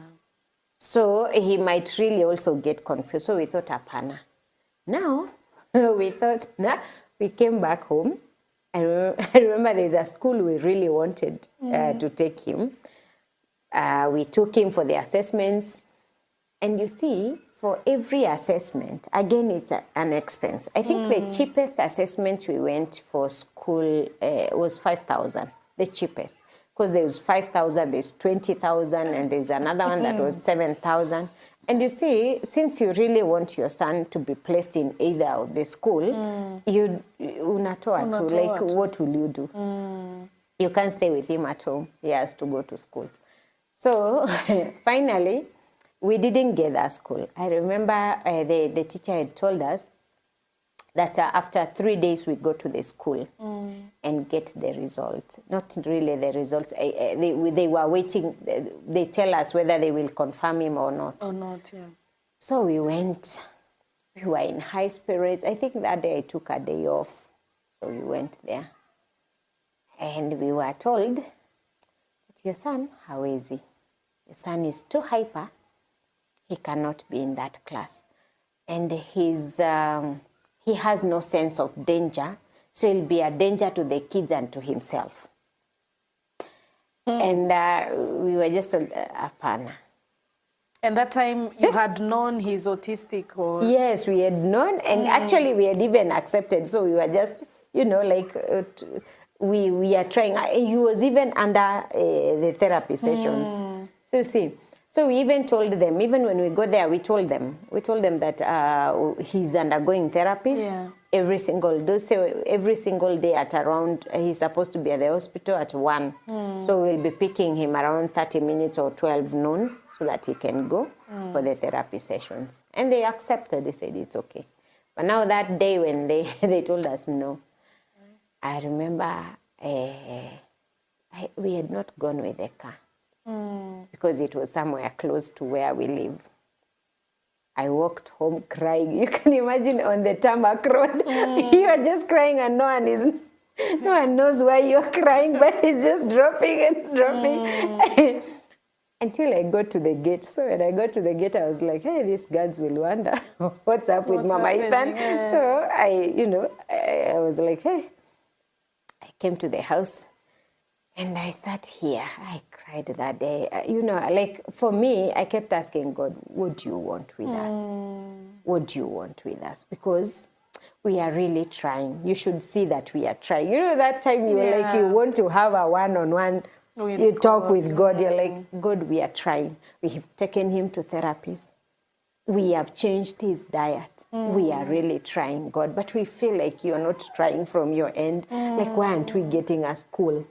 So he might really also get confused. So we thought, apana. Now, we came back home. I remember there's a school we really wanted to take him. We took him for the assessments. And you see, for every assessment, again, it's an expense. I think the cheapest assessment we went for school was 5,000, the cheapest. Because there's 5,000, there's 20,000, and there's another one that was 7,000. And you see, since you really want your son to be placed in either of the school, unatoa tu, like, what will you do? You can't stay with him at home. He has to go to school. So finally, we didn't get that school. I remember the teacher had told us that after 3 days we go to the school and get the results. Not really the results. They were waiting. They tell us whether they will confirm him or not. Or not, yeah. So we went. We were in high spirits. I think that day I took a day off. So we went there. And we were told that your son, how is he? Your son is too hyper. He cannot be in that class. And he has no sense of danger, so he'll be a danger to the kids and to himself. And we were just apana. And that time you had known he's autistic, or? Yes, we had known, and actually we had even accepted. So we were just, like, we are trying. He was even under the therapy sessions. So you see. So we even told them, even when we got there, we told them that he's undergoing therapies every single day. So every single day at around, he's supposed to be at the hospital at 1. So we'll be picking him around 30 minutes or 12 noon so that he can go for the therapy sessions. And they accepted, they said it's okay. But now that day when they told us no, I remember we had not gone with the car. Because it was somewhere close to where we live. I walked home crying. You can imagine on the tarmac road, you are just crying and no one knows why you're crying, but it's just dropping and dropping. until I got to the gate. So when I got to the gate, I was like, hey, these guards will wonder what's up with Mama Ethan. Yeah. So I was like, hey, I came to the house and I sat here. I cried that day. Like for me, I kept asking God, what do you want with us? What do you want with us? Because we are really trying. You should see that we are trying. That time you were like, you want to have a one-on-one, you talk with God. You're like, God, we are trying. We have taken him to therapies. We have changed his diet. We are really trying, God. But we feel like you're not trying from your end. Like, why aren't we getting a school?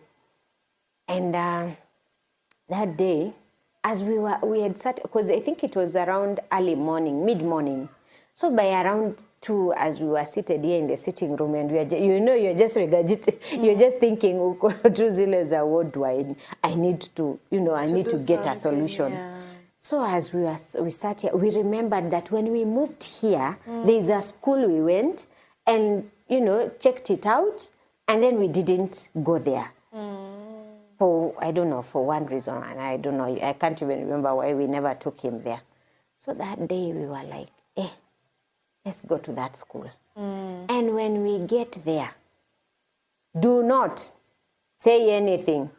And that day, as we had sat, because I think it was around early morning, mid-morning. So by around 2, as we were seated here in the sitting room, and you're just regurgitating, you're just thinking, what do I need to, I need to get a solution. Yeah. So as we sat here, we remembered that when we moved here, there's a school we went and, checked it out, and then we didn't go there. For, I don't know, for one reason, and I don't know, I can't even remember why we never took him there. So that day we were like, let's go to that school. And when we get there, do not say anything.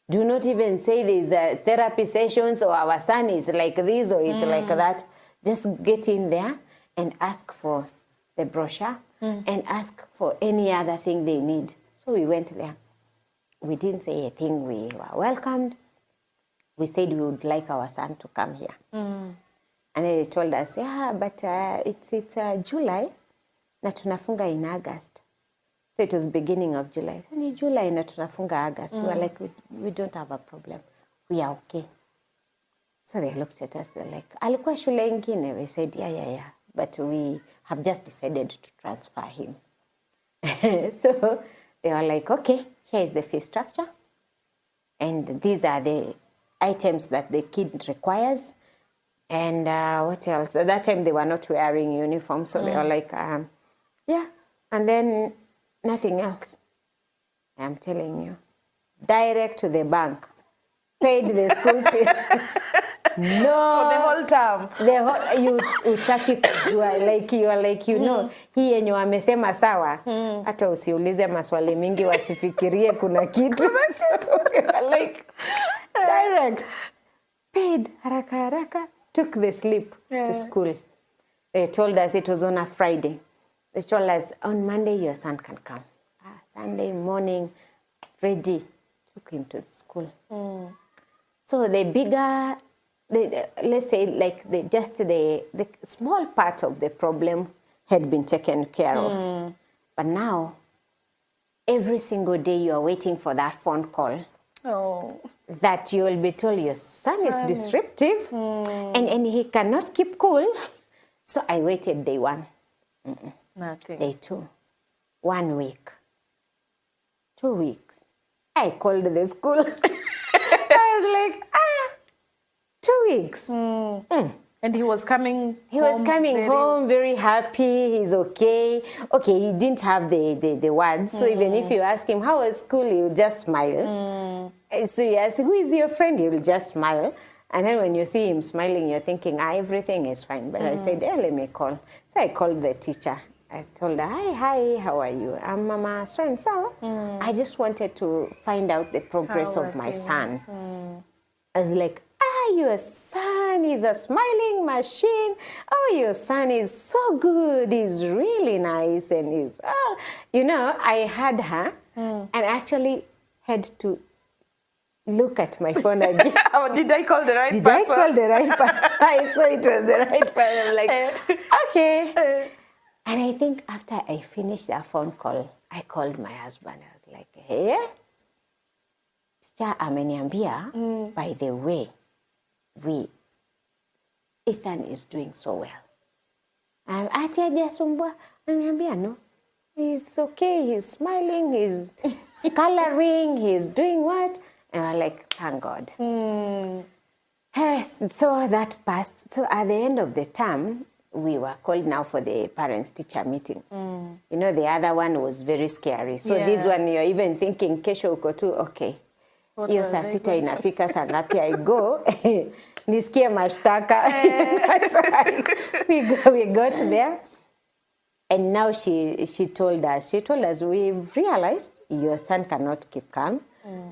Do not even say there's therapy sessions or our son is like this or it's like that. Just get in there and ask for the brochure and ask for any other thing they need. So we went there. We didn't say a thing. We were welcomed. We said we would like our son to come here. And they told us, but it's July, na tunafunga in August. So it was beginning of July. And July na tunafunga August. We were like, we don't have a problem. We are okay. So they looked at us, they're like, alikuwa shule ingine? We said, yeah. But we have just decided to transfer him. So they were like, okay, here is the fee structure. And these are the items that the kid requires. And what else? At that time, they were not wearing uniform. So they were like, yeah. And then nothing else. I'm telling you. Direct to the bank. Paid the school fee. No. For the whole term. You utaki kujua. Like, you are like, hii yenye wamesema sawa. Hata usiulize maswali mingi wasifikirie kuna kitu. Like, direct. Paid. Haraka. Took the slip to school. They told us it was on a Friday. They told us, on Monday, your son can come. Sunday morning, ready. Took him to the school. So the bigger, let's say, like the small part of the problem had been taken care of. But now, every single day you are waiting for that phone call. That you will be told your son is disruptive and he cannot keep cool. So I waited day 1. Nothing. Day 2. 1 week. 2 weeks. I called the school. I was like, 2 weeks. And he was coming home very happy. He's okay. Okay, he didn't have the words. So even if you ask him, how was school, he would just smile. So you ask, who is your friend? He will just smile. And then when you see him smiling, you're thinking, everything is fine. But I said, let me call. So I called the teacher. I told her, hi, how are you? I'm Mama so-and-so. I just wanted to find out the progress of my son. I was like, your son is a smiling machine. Oh, your son is so good. He's really nice. And he's, I had her and actually had to look at my phone again. Did I call the right person? Did I call the right person? I saw it was the right person. I'm like, okay. And I think after I finished that phone call, I called my husband. I was like, hey, teacher ameniambia, by the way, Ethan is doing so well. Ati hajasumbua, ameniambia no. He's okay, he's smiling, he's coloring, he's doing what? And I'm like, thank God. Yes, so that passed. So at the end of the term, we were called now for the parents-teacher meeting. The other one was very scary. So this one, you're even thinking, kesho uko tu, okay. hiyo saa sita inafika saa ngapi I go nisikie mashtaka. So we got there. And now she told us, we've realized your son cannot keep calm.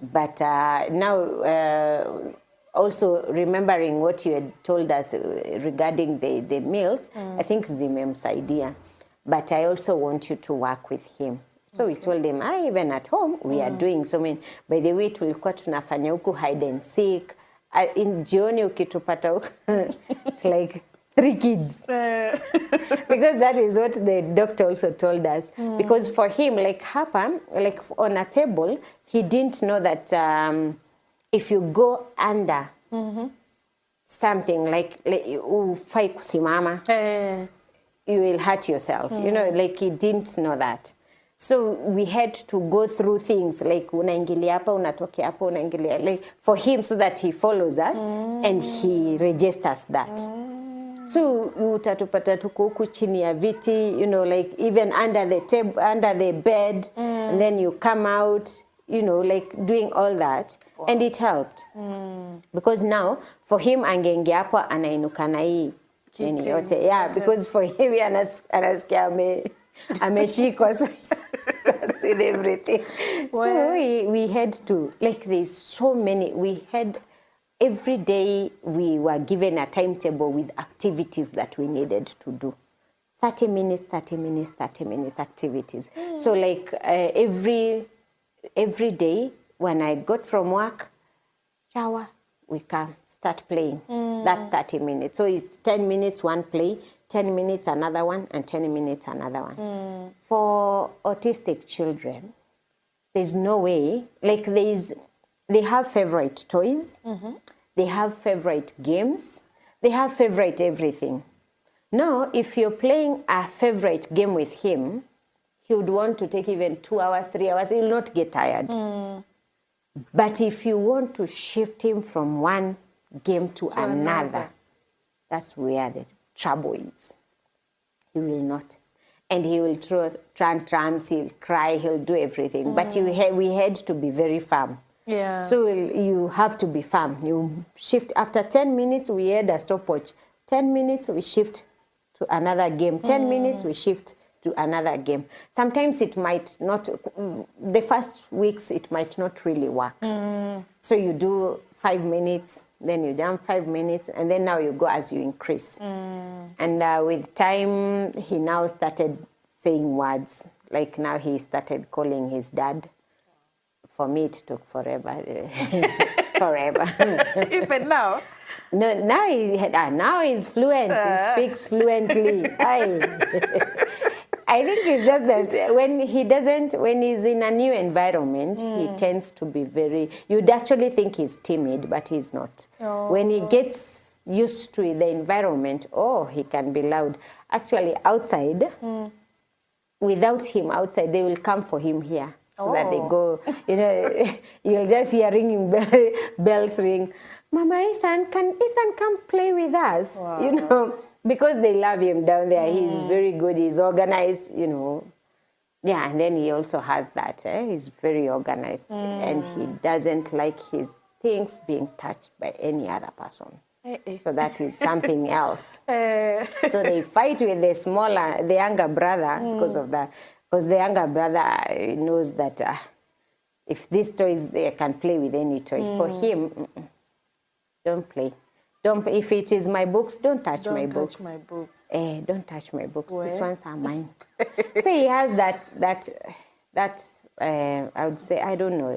But now also remembering what you had told us regarding the meals, I think zimemsaidia. But I also want you to work with him. So we told him, even at home, we are doing so many. By the way, tulikuwa tunafanya huku hide and seek. In jioni ukitupata huku, it's like 3 kids. Because that is what the doctor also told us. Because for him, like hapa, like on a table, he didn't know that if you go under something like ufai kusimama, you will hurt yourself. You know, like he didn't know that. So we had to go through things like unaingilia hapa, unatokea hapa, unaingilia, like for him, so that he follows us and he registers that. So utatupata tuko huku chini ya viti, you know, like even under the table, under the bed, and then you come out, you know, like doing all that. Wow. And it helped. Because now for him angeingia hapo anainuka na hii chini yote. Yeah, because for him anasikia ameshikwa, so starts with everything. Wow. So we had to, like there's so many, we had every day we were given a timetable with activities that we needed to do. 30 minutes, 30 minutes, 30 minutes activities. So like every day when I got from work, shower, we can start playing that 30 minutes. So it's 10 minutes one play, 10 minutes another one, and 10 minutes another one. For autistic children, there's no way, like they have favorite toys, they have favorite games, they have favorite everything. Now, if you're playing a favorite game with him, he would want to take even 2 hours, 3 hours, he will not get tired. But if you want to shift him from one game to another, that's where the trouble is. He will not. And he will throw tantrums, he'll cry, he'll do everything. But we had to be very firm. Yeah. So you have to be firm. You shift. After 10 minutes, we had a stopwatch. 10 minutes, we shift to another game. 10 minutes, we shift to another game. Sometimes it might not, the first weeks, it might not really work. So you do 5 minutes, then you jump 5 minutes, and then now you go as you increase. And with time, he now started saying words. Like now he started calling his dad. For me, it took forever. Forever. Even now? No, now he's fluent. He speaks fluently. I think it's just that when he's in a new environment, he tends to be you'd actually think he's timid, but he's not. When he gets used to the environment, he can be loud. Actually, outside, without him outside, they will come for him here. So that they go, you know, you'll just hear ringing bells ring. Mama, Ethan come play with us? Wow. You know, because they love him down there. He's very good. He's organized, you know. Yeah, and then he also has that. He's very organized. And he doesn't like his things being touched by any other person. So that is something else. So they fight with the younger brother because of that. Because the younger brother knows that if this toy is there, can play with any toy. For him, don't play. If it is my books, don't touch my books. Don't touch my books. Don't touch my books. These ones are mine. So he has that I would say, I don't know.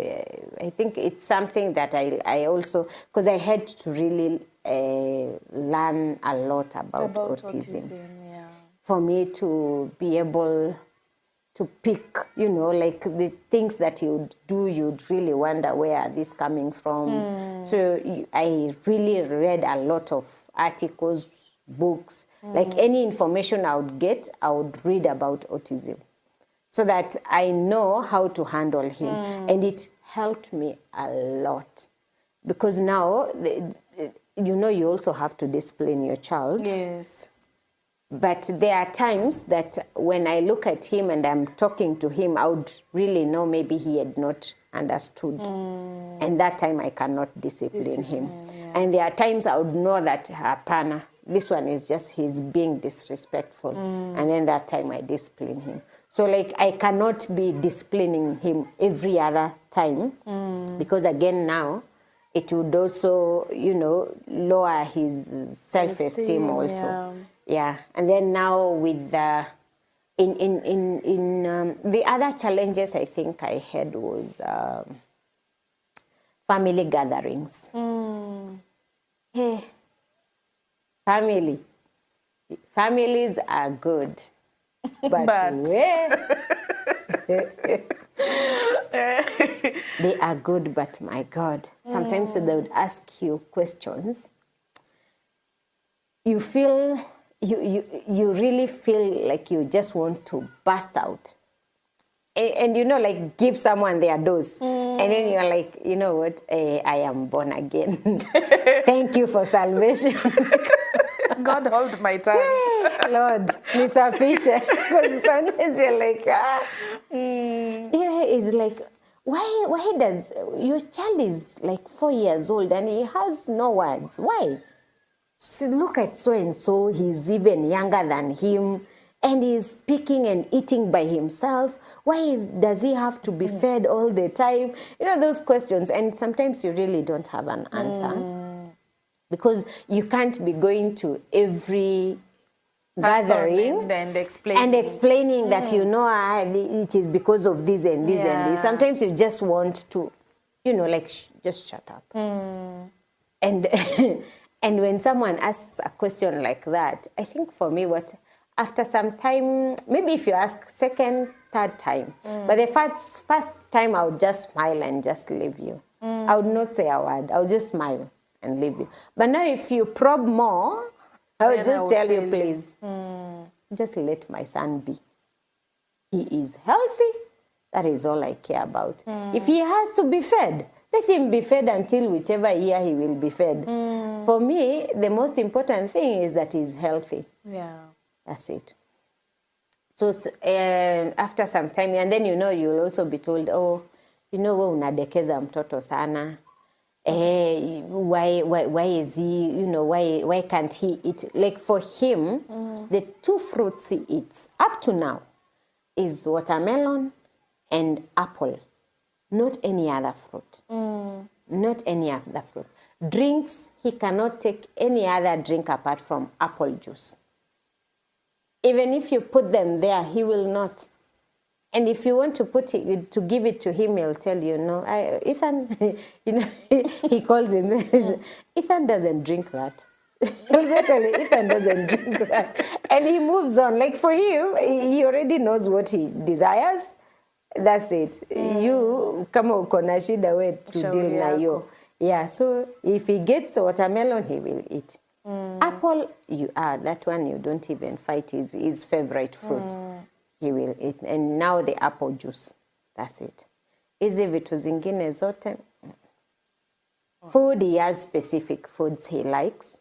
I think it's something that I also, because I had to really learn a lot about autism. Yeah. For me to be able to pick, you know, like the things that you'd do, you'd really wonder where are these coming from. So I really read a lot of articles, books, like any information I would get, I would read about autism so that I know how to handle him. And it helped me a lot because now, you know, you also have to discipline your child. Yes. But there are times that when I look at him and I'm talking to him, I would really know maybe he had not understood. And that time I cannot discipline him. Yeah. And there are times I would know that, hapana, this one is just, he's being disrespectful. And then that time I discipline him. So like I cannot be disciplining him every other time because again now it would also, you know, lower his self-esteem also. Yeah. And then now with the, the other challenges I think I had was family gatherings. Hey, families are good. But they are good, but my God, sometimes they would ask you questions. You feel, you really feel like you just want to burst out. And you know, like give someone their dose. And then you're like, you know what, I am born again. Thank you for salvation. God hold my tongue. Lord, Mr. Fisher. Because sometimes you're like, yeah, it's like, why does, your child is like 4 years old and he has no words. Why? So look at so-and-so, he's even younger than him and he's speaking and eating by himself. Why does he have to be fed all the time? You know, those questions. And sometimes you really don't have an answer. Because you can't be going to every gathering and explaining that, you know, it is because of this and this and this. Sometimes you just want to, you know, like, just shut up. And and when someone asks a question like that, I think for me, after some time, maybe if you ask second, third time, but the first time I would just smile and just leave you. I would not say a word. I would just smile and leave you. But now if you probe more, I would just tell you, please, just let my son be. He is healthy. That is all I care about. If he has to be fed, let him be fed until whichever year he will be fed. For me, the most important thing is that he's healthy. Yeah. That's it. So after some time, and then, you know, you'll also be told, oh, you know, unadekeza mtoto sana. Why is he, you know, why can't he eat? Like for him, the two fruits he eats up to now is watermelon and apple, not any other fruit. Not any other fruit. Drinks, he cannot take any other drink apart from apple juice. Even if you put them there, he will not. And if you want to to give it to him, he'll tell you, no, Ethan, you know, he calls him, Ethan doesn't drink that. He'll tell you, Ethan doesn't drink that. And he moves on. Like for him, he already knows what he desires. That's it. You, kama uko na shida we to deal na yo. Yeah, so if he gets watermelon, he will eat. Apple, that one you don't even fight, is his favorite fruit. He will eat. And now the apple juice. That's it. Hizi vitu zingine zote. Food, he has specific foods he likes.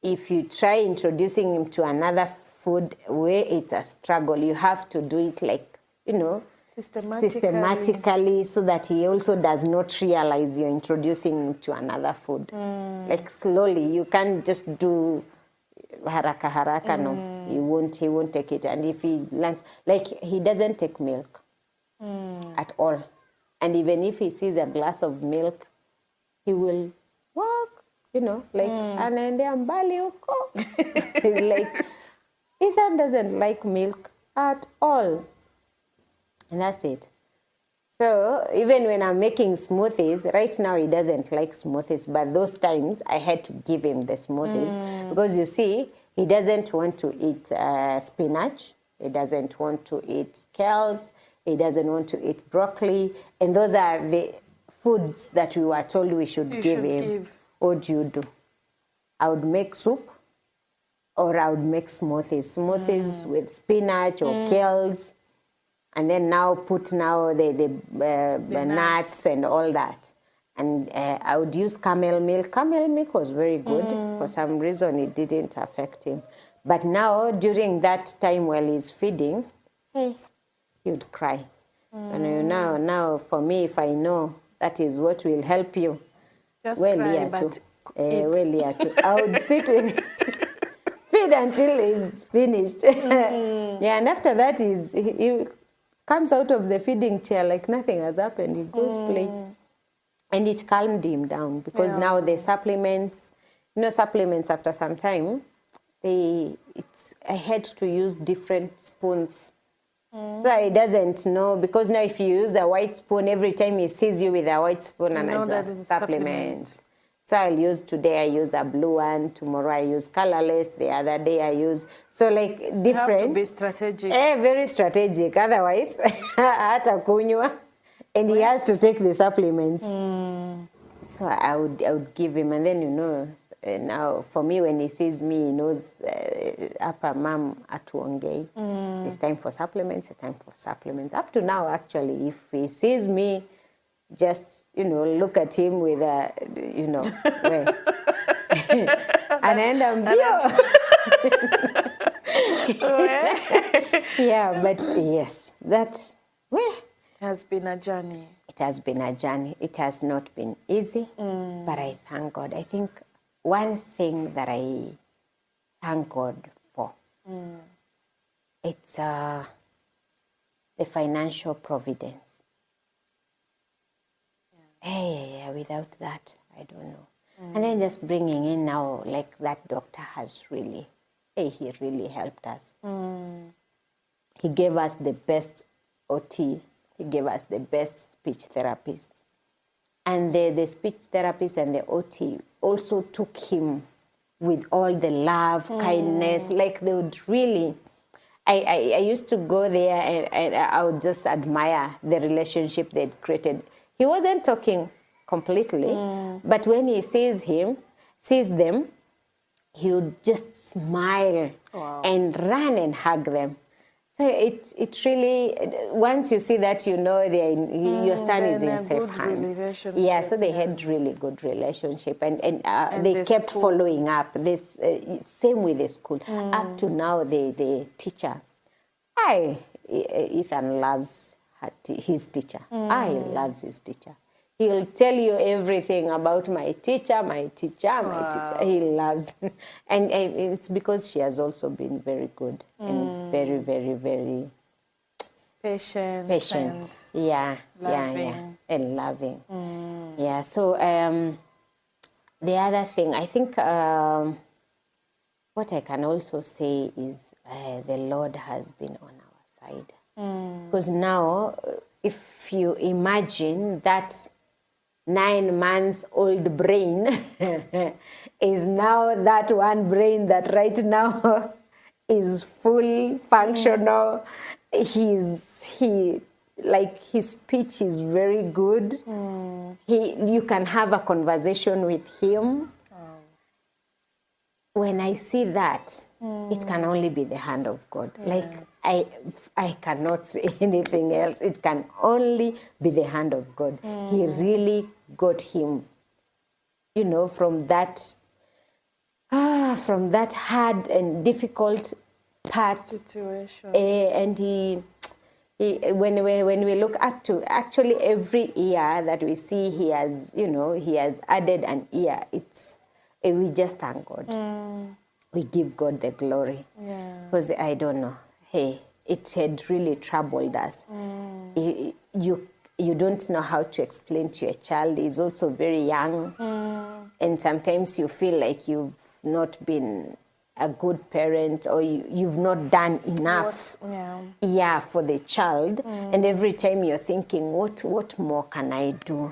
If you try introducing him to another food where it's a struggle, you have to do it like, you know, systematically so that he also does not realize you're introducing him to another food. Like slowly, you can't just do haraka, no. He won't take it. And if he learns, like he doesn't take milk at all. And even if he sees a glass of milk, he will walk, you know, like, anaende mbali huko. He's like, Ethan doesn't like milk at all. And that's it. So even when I'm making smoothies, right now he doesn't like smoothies, but those times I had to give him the smoothies because you see, he doesn't want to eat spinach, he doesn't want to eat kales, he doesn't want to eat broccoli, and those are the foods that we were told we should give him. What do you do? I would make soup or I would make smoothies with spinach or kales. And then now put the nuts and all that. And I would use camel milk. Camel milk was very good. For some reason, it didn't affect him. But now, during that time while he's feeding, hey, he would cry. And now, for me, if I know that is what will help you, just cry, but I would sit with feed until he's finished. Yeah, and after that, he comes out of the feeding chair like nothing has happened. He goes play. And it calmed him down because now the supplements, supplements after some time, I had to use different spoons. So he doesn't know, because now if you use a white spoon, every time he sees you with a white spoon, and I just supplement. So today I use a blue one, tomorrow I use colorless, the other day I use, so like different. You have to be strategic. Very strategic, otherwise, hata kunywa, and he has to take the supplements. So I would give him, and then, now for me, when he sees me, he knows, Upper mom atuongei. It's time for supplements, it's time for supplements. Up to now, actually, if he sees me, just, look at him with a, and end up, yeah, but yes, that, has been a journey. It has been a journey. It has not been easy, but I thank God. I think one thing that I thank God for, it's the financial providence. Without that, I don't know. And then just bringing in now, like that doctor has really, he really helped us. He gave us the best OT. He gave us the best speech therapist. And the speech therapist and the OT also took him with all the love, kindness, like they would really... I used to go there and I would just admire the relationship they'd created. He wasn't talking completely, but when he sees them, he would just smile and run and hug them. So it really, once you see that, your son is in safe hands. Yeah, so they had really good relationship, and they kept following up. This same with the school. Up to now, the teacher, Ethan loves his teacher. I loves his teacher. He'll tell you everything about my teacher. He loves. And it's because she has also been very good and very, very, very patient. Yeah, loving. And loving. Yeah, so the other thing, I think what I can also say is the Lord has been on our side. Because now, if you imagine that 9-month-old brain is now that one brain that right now is full functional. His speech is very good. You can have a conversation with him. When I see that, it can only be the hand of God. Like, I cannot say anything else. It can only be the hand of God. He really got him, from that hard and difficult part. Situation. And when we look up to, actually every year that we see he has added an year. We just thank God. We give God the glory. Because I don't know. It had really troubled us. You don't know how to explain to your child. He's also very young. And sometimes you feel like you've not been a good parent, or you've not done enough for the child. And every time you're thinking, what more can I do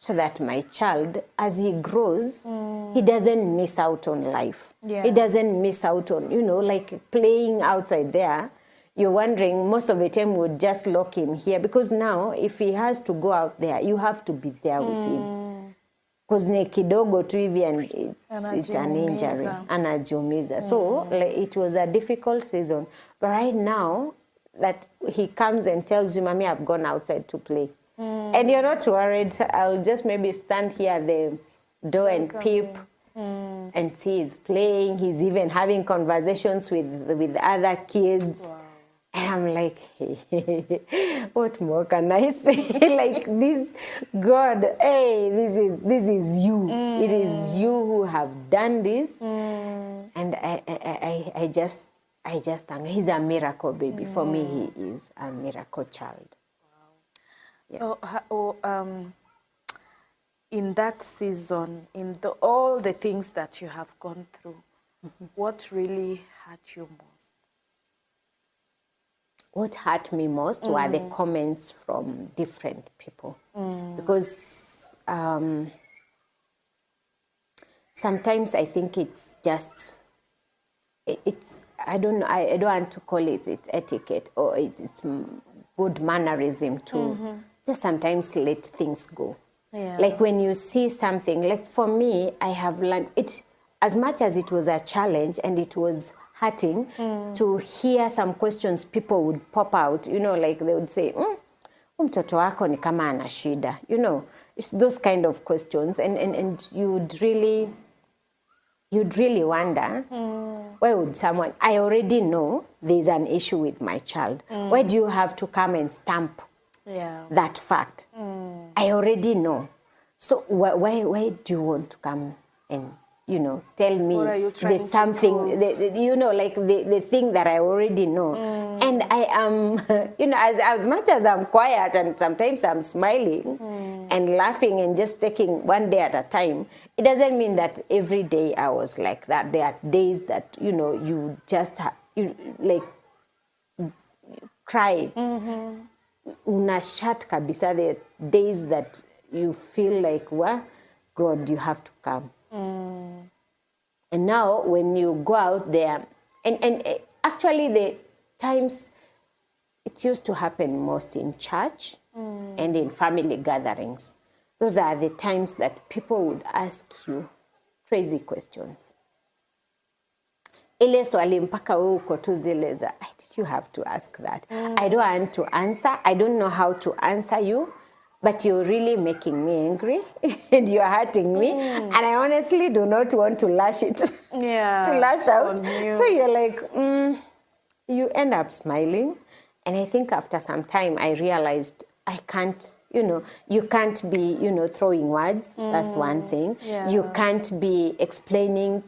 so that my child, as he grows, he doesn't miss out on life. He doesn't miss out on, like playing outside there. You're wondering, most of the time we would just lock him here, because now if he has to go out there, you have to be there with him. Because ni kidogo tu hivi, and it's an injury. Anajiumiza. So it was a difficult season. But right now, that he comes and tells you, Mommy, I've gone outside to play. And you're not worried. I'll just maybe stand here at the door and peep. And he is playing, he's even having conversations with other kids. Wow. And I'm like, hey, what more can I say? Like this, God, hey, this is you. It is you who have done this. And I just thank. He's a miracle baby. For me, he is a miracle child. Wow. Yeah. So, in that season, in all the things that you have gone through, what really hurt you most? What hurt me most were the comments from different people. Because sometimes I think it's just, I don't want to call it etiquette or it's good mannerism to just sometimes let things go. Yeah. Like when you see something, like for me, I have learned it, as much as it was a challenge and it was hurting to hear some questions people would pop out, you know, like they would say, mtoto wako ni kama ana shida, you know, it's those kind of questions. And you'd really wonder, why would someone, I already know there's an issue with my child. Why do you have to come and stamp that fact? I already know. So why do you want to come and, you know, tell me there's something, you know, like the thing that I already know. And I am, you know, as much as I'm quiet and sometimes I'm smiling and laughing and just taking one day at a time, it doesn't mean that every day I was like that. There are days that, you know, you just, you like cry. Unashat kabisa, the days that you feel like, well, God, you have to come. And now when you go out there, and actually the times it used to happen most in church and in family gatherings. Those are the times that people would ask you crazy questions. Ile swali mpaka wewe uko tu zile za, did you have to ask that? I don't want to answer. I don't know how to answer you. But you're really making me angry and you're hurting me. And I honestly do not want to lash it, to lash out. So you're like, you end up smiling. And I think after some time, I realized I can't, you know, you can't be, you know, throwing words. That's one thing. Yeah. You can't be explaining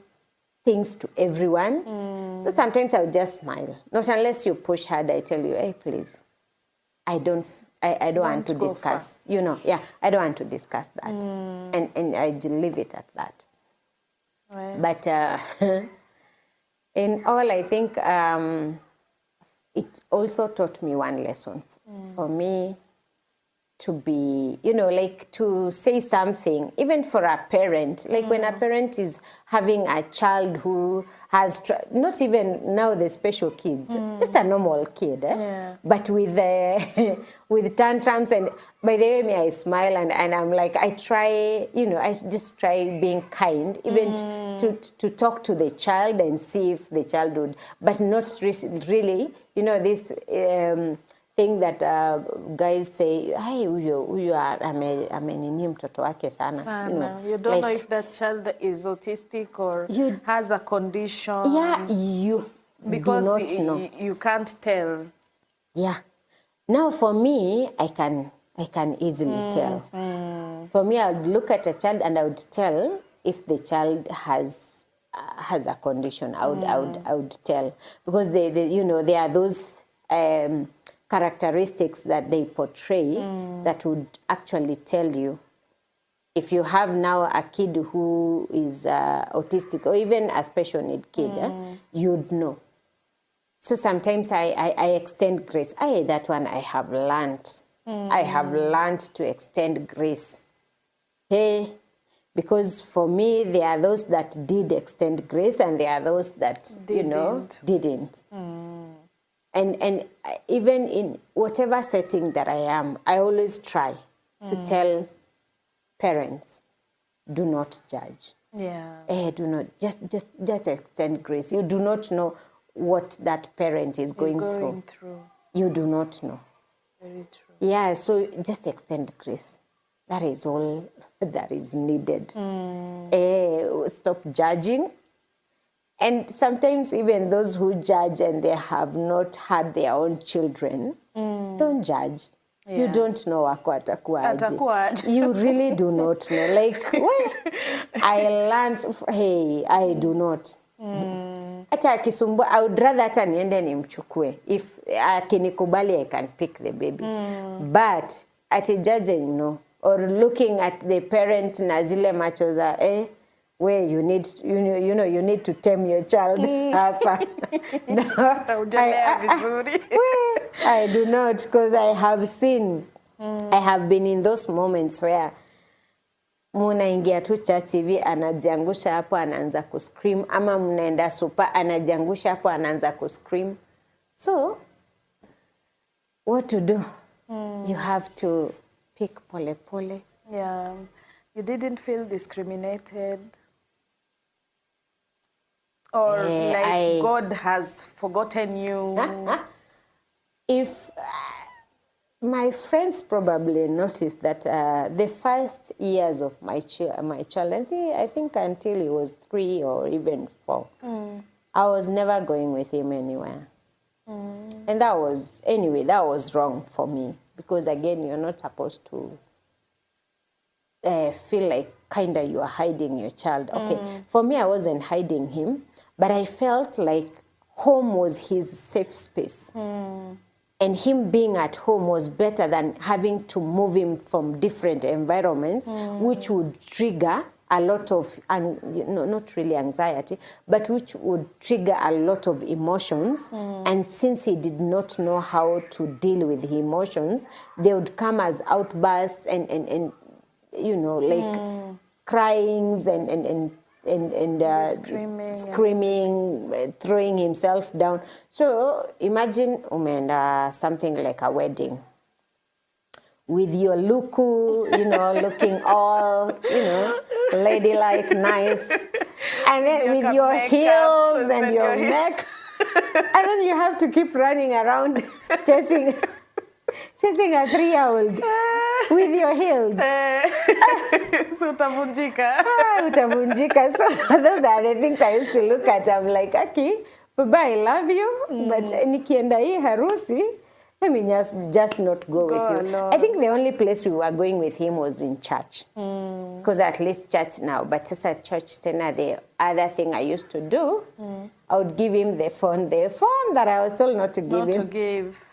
things to everyone. So sometimes I would just smile. Not unless you push hard, I tell you, hey, please, I don't want to discuss, you know, I don't want to discuss that. And I leave it at that. Right. But in all, I think it also taught me one lesson. For me to be, you know, like to say something, even for a parent, like when a parent is having a child who has, not even now the special kids, just a normal kid, but with tantrums. And by the way, I smile and I'm like, I try, you know, I just try being kind, even to talk to the child and see if the child would, but not really, you know, this thing that guys say, hey, huyo amenini mtoto wake sana. You don't know if that child is autistic or has a condition. Yeah, you because do not know. You can't tell. Yeah. Now for me, I can easily tell. For me, I would look at a child and I would tell if the child has a condition. I would tell, because they you know, there are those characteristics that they portray that would actually tell you. If you have now a kid who is autistic or even a special need kid, you'd know. So sometimes I extend grace. That one I have learned. I have learned to extend grace. Hey, because for me, there are those that did extend grace and there are those that, you know, didn't. And even in whatever setting that I am, I always try to tell parents, do not judge. Yeah. Do not, just extend grace. You do not know what that parent is going through. You do not know. Very true. Yeah, so just extend grace. That is all that is needed. Stop judging. And sometimes even those who judge and they have not had their own children, don't judge. Yeah. You don't know wako atakuwaje. You really do not know. Like, well, I learned, hey, I do not. Hata akisumbua, I would rather hata niende nimchukue. If akinikubali, I can pick the baby. But ati judging, no. Or looking at the parent na zile macho za, where you need, you need to tame your child. No, I do not, because I have seen, I have been in those moments where munaingia tu church hivi anajiangusha hapo anaanza kuscream, ama mnaenda super anajiangusha hapo anaanza kuscream. So what to do? You have to pick pole pole. Yeah. You didn't feel discriminated? Or God has forgotten you? If my friends probably noticed that the first years of my child, I think until he was 3 or even 4, I was never going with him anywhere. And that was wrong for me, because again, you're not supposed to feel like kind of you are hiding your child. Okay, for me, I wasn't hiding him, but I felt like home was his safe space. And him being at home was better than having to move him from different environments, which would trigger a lot of, not really anxiety, but which would trigger a lot of emotions. And since he did not know how to deal with the emotions, they would come as outbursts and like cryings and screaming, throwing himself down. So imagine something like a wedding with your luku, looking all, ladylike, nice, and then with your heels and your neck, and then you have to keep running around chasing a 3-year-old with your heels. So utavunjika. Utavunjika. So those are the things I used to look at. I'm like, okay, Baba, I love you, but nikienda hii harusi, let me just not go with you. Alone. I think the only place we were going with him was in church. Because at least church now, but just at church, the other thing I used to do, I would give him the phone that I was told not to give him. Not to give.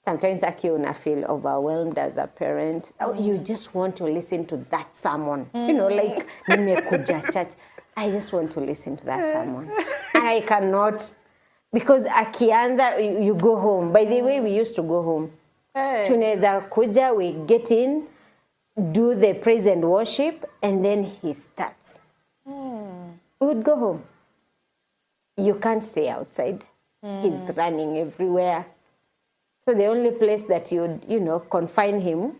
Sometimes I feel overwhelmed as a parent. You just want to listen to that sermon. Like, nimekuja church. I just want to listen to that sermon. And I cannot, because akianza, you go home. By the way, we used to go home. Tunaweza kuja, we get in, do the praise and worship, and then he starts. We would go home. You can't stay outside. He's running everywhere. So the only place that you'd, confine him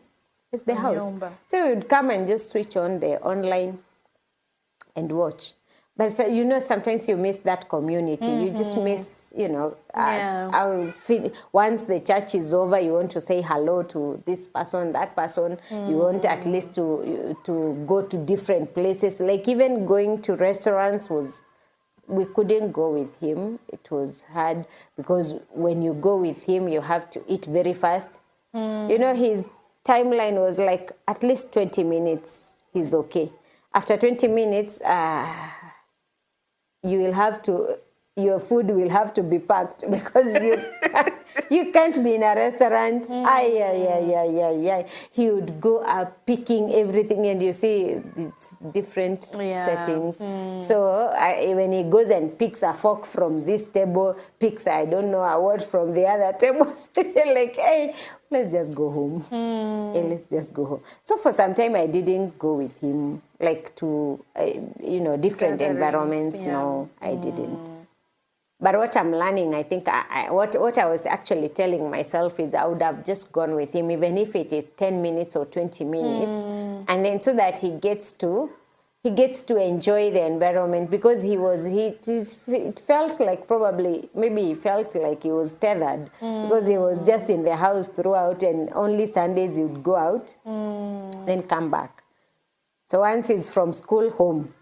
is the house. So you'd come and just switch on the online and watch. But sometimes you miss that community. You just miss, I will feel, once the church is over, you want to say hello to this person, that person. You want at least to go to different places. Like even going to restaurants we couldn't go with him. It was hard because when you go with him, you have to eat very fast. His timeline was like at least 20 minutes, he's okay. After 20 minutes, your food will have to be packed because you can't be in a restaurant. He would go up picking everything, and you see it's different settings. So when he goes and picks a fork from this table, picks I don't know a word from the other table, like, hey, let's just go home. Let's just go home. So for some time I didn't go with him, like to different environments. No, I didn't. But what I'm learning, I think, what I was actually telling myself is I would have just gone with him, even if it is 10 minutes or 20 minutes, and then so that he gets to he gets to enjoy the environment, because it felt like probably, maybe he felt like he was tethered, because he was just in the house throughout, and only Sundays he would go out, then come back. So once he's from school home,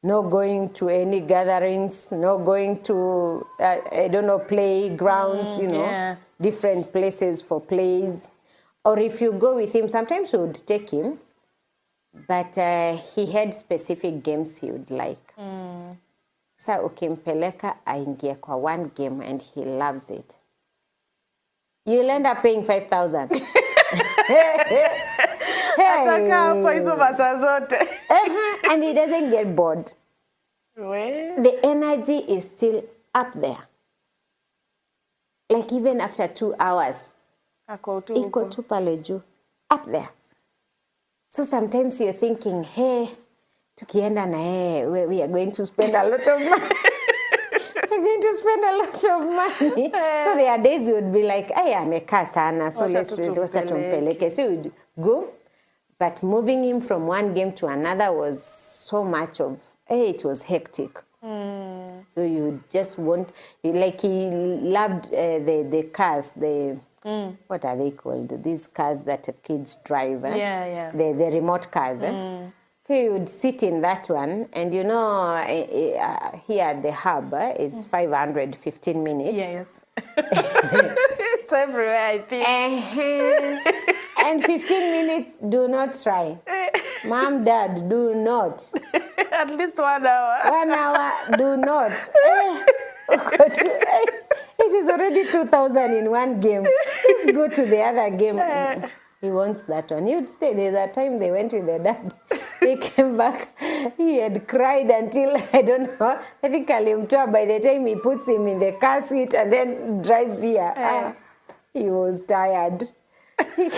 no going to any gatherings, no going to, I don't know, playgrounds, different places for plays. Or if you go with him, sometimes we would take him, but he had specific games he would like. Sa ukimpeleka aingie kwa one game and he loves it, you'll end up paying 5,000. Ataka hapo hizo masaa zote. And he doesn't get bored. Well. The energy is still up there. Like even after 2 hours, iko tu pale juu, up there. So sometimes you're thinking, hey, tukienda na we are going to spend a lot of money. We're going to spend a lot of money. So there are days you would be like, hey, amekaa sana, so let's tumpeleke. So you'd go. But moving him from one game to another was so much of, it was hectic. So you just want, like he loved the cars, what are they called? These cars that kids drive. Yeah. The remote cars. So you would sit in that one, and here at the hub is 515 minutes. Yes. It's everywhere, I think. And 15 minutes, do not try. Mom, Dad, do not. At least 1 hour. 1 hour, do not. It is already 2,000 in one game. Let's go to the other game. He wants that one. He would stay. There's a time they went with their dad. They came back. He had cried until, I don't know, I think alimtoa by the time he puts him in the car seat and then drives here. He was tired. He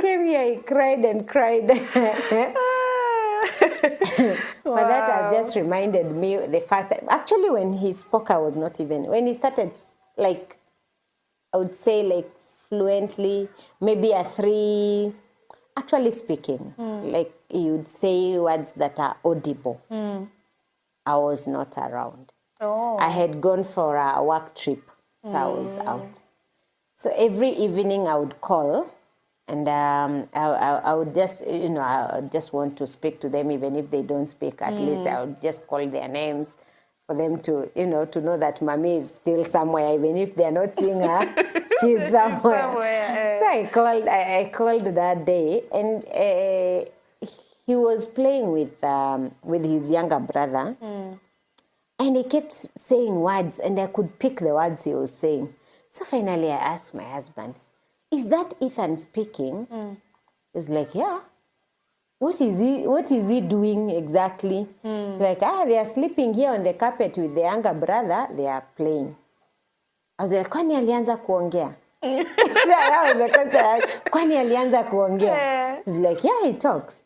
came here, he cried and cried. But that has just reminded me the first time. Actually, when he spoke, I was not even, when he started, like, I would say, like, fluently, maybe a 3, actually speaking, like, he would say words that are audible. I was not around. I had gone for a work trip, so I was out. So every evening I would call, and I would just, I would just want to speak to them, even if they don't speak. At least I would just call their names for them to, to know that mommy is still somewhere, even if they're not seeing her, she's somewhere. So I called that day, and he was playing with his younger brother, and he kept saying words, and I could pick the words he was saying. So finally I asked my husband, is that Ethan speaking? He's like, yeah. What is he doing exactly? It's like, they are sleeping here on the carpet with the younger brother, they are playing. I was like, kwani alianza kuongea? That was the question. Kwani alianza kuongea? He's like, yeah, he talks.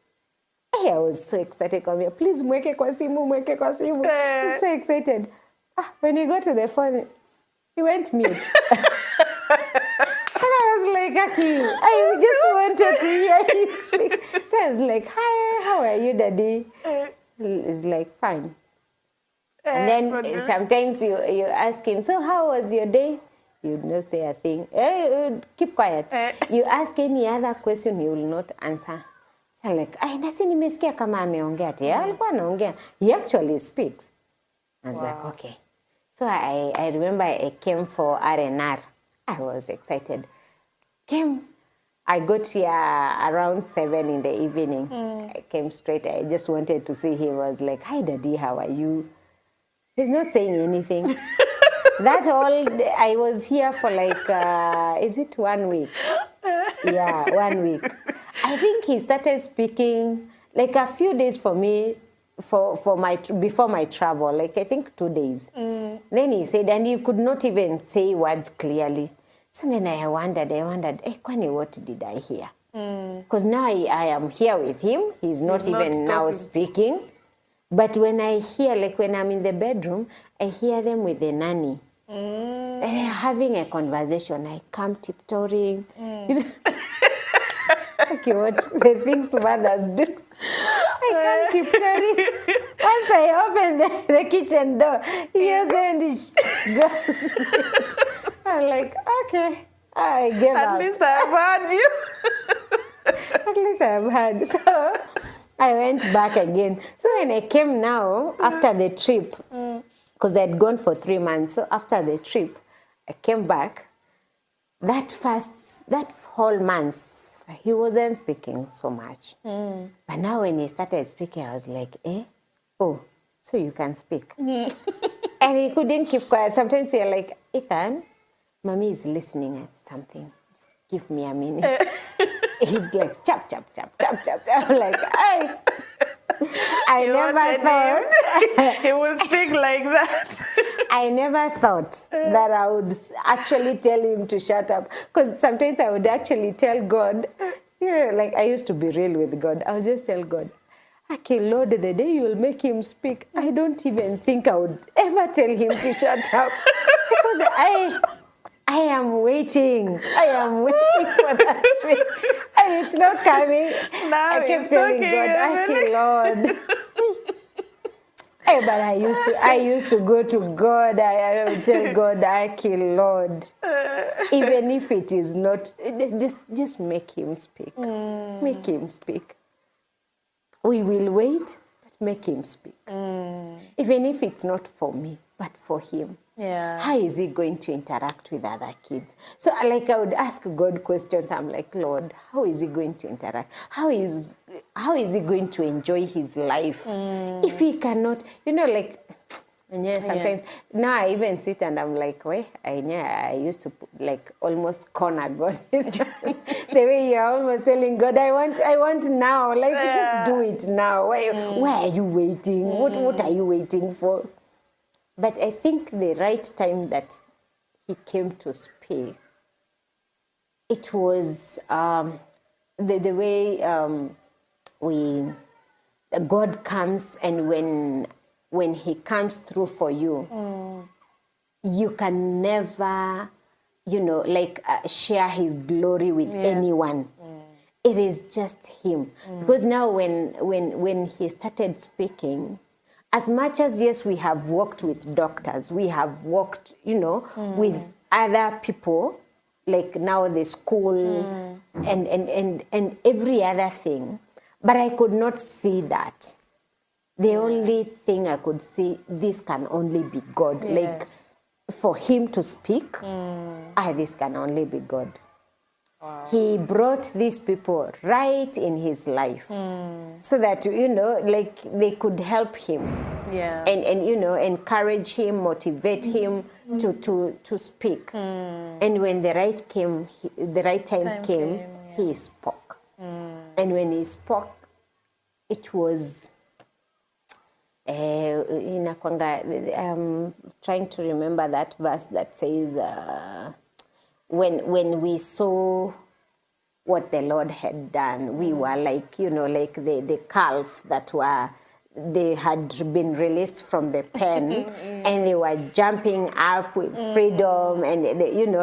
I was so excited. Please, mweke kwa simu, mweke kwa simu. I'm so excited. When he got to the phone, he went mute. And I was like, I just wanted to hear him speak. So I was like, hi, how are you, Daddy? He's like, fine. And then sometimes you ask him, so how was your day? He would not say a thing. Keep quiet. You ask any other question, he will not answer. So I'm like, nasi nimesikia kama ameongea ati. Alikuwa anaongea. He actually speaks. I was like, okay. So I remember I came for R&R. I was excited. I got here around 7 in the evening. I came straight. I just wanted to see him. I was like, hi, Daddy, how are you? He's not saying anything. That all, I was here for like, is it 1 week? Yeah, 1 week. I think he started speaking like a few days for me, before my travel, like I think 2 days. Then he said, and he could not even say words clearly. So then I wondered, kwani, what did I hear? Because now I am here with him. He's not even now speaking. But when I hear, like when I'm in the bedroom, I hear them with the nanny. And they're having a conversation. I come tiptoeing. Okay, what the things mothers do. I can't tiptoe. Once I open the kitchen door, he goes and he goes. I'm like, okay, I gave up. At least I've heard you. At least I've heard. So I went back again. So when I came now, after the trip, because I'd gone for 3 months, so after the trip, I came back. That whole month, he wasn't speaking so much. But now when he started speaking, I was like, oh, so you can speak. And he couldn't keep quiet. Sometimes you're like, Ethan, mommy is listening at something. Just give me a minute. He's like, chop, chop, chop, chop, chop, chop. I'm like, I never thought he would speak like that. I never thought that I would actually tell him to shut up. Because sometimes I would actually tell God, like I used to be real with God. I would just tell God, okay, Lord, the day you will make him speak, I don't even think I would ever tell him to shut up. Because I am waiting. I am waiting for that speech. And it's not coming. Now I kept telling God, okay, Lord. But I used to go to God. I would tell God, okay, Lord. Even if it is not, just make him speak. Make him speak. We will wait, but make him speak. Even if it's not for me, but for him. Yeah. How is he going to interact with other kids? So like I would ask God questions. I'm like, Lord, how is he going to interact? How is he going to enjoy his life? If he cannot, like, sometimes now I even sit and I'm like, I used to like almost corner God. The way you're almost telling God, I want now. Like, just do it now. Why are you waiting? What are you waiting for? But I think the right time that he came to speak, it was the way God comes, and when he comes through for you, you can never, share his glory with anyone. It is just him. Because now when he started speaking, as much as, yes, we have worked with doctors, we have worked, with other people, like now the school and every other thing, but I could not see that. The only thing I could see, this can only be God. Yes. Like, for him to speak, this can only be God. Wow. He brought these people right in his life so that, like they could help him and encourage him, motivate him to speak. And when the right time came, he spoke. And when he spoke, it was, I'm trying to remember that verse that says, when we saw what the Lord had done, we were like, like the calf they had been released from the pen and they were jumping up with freedom and,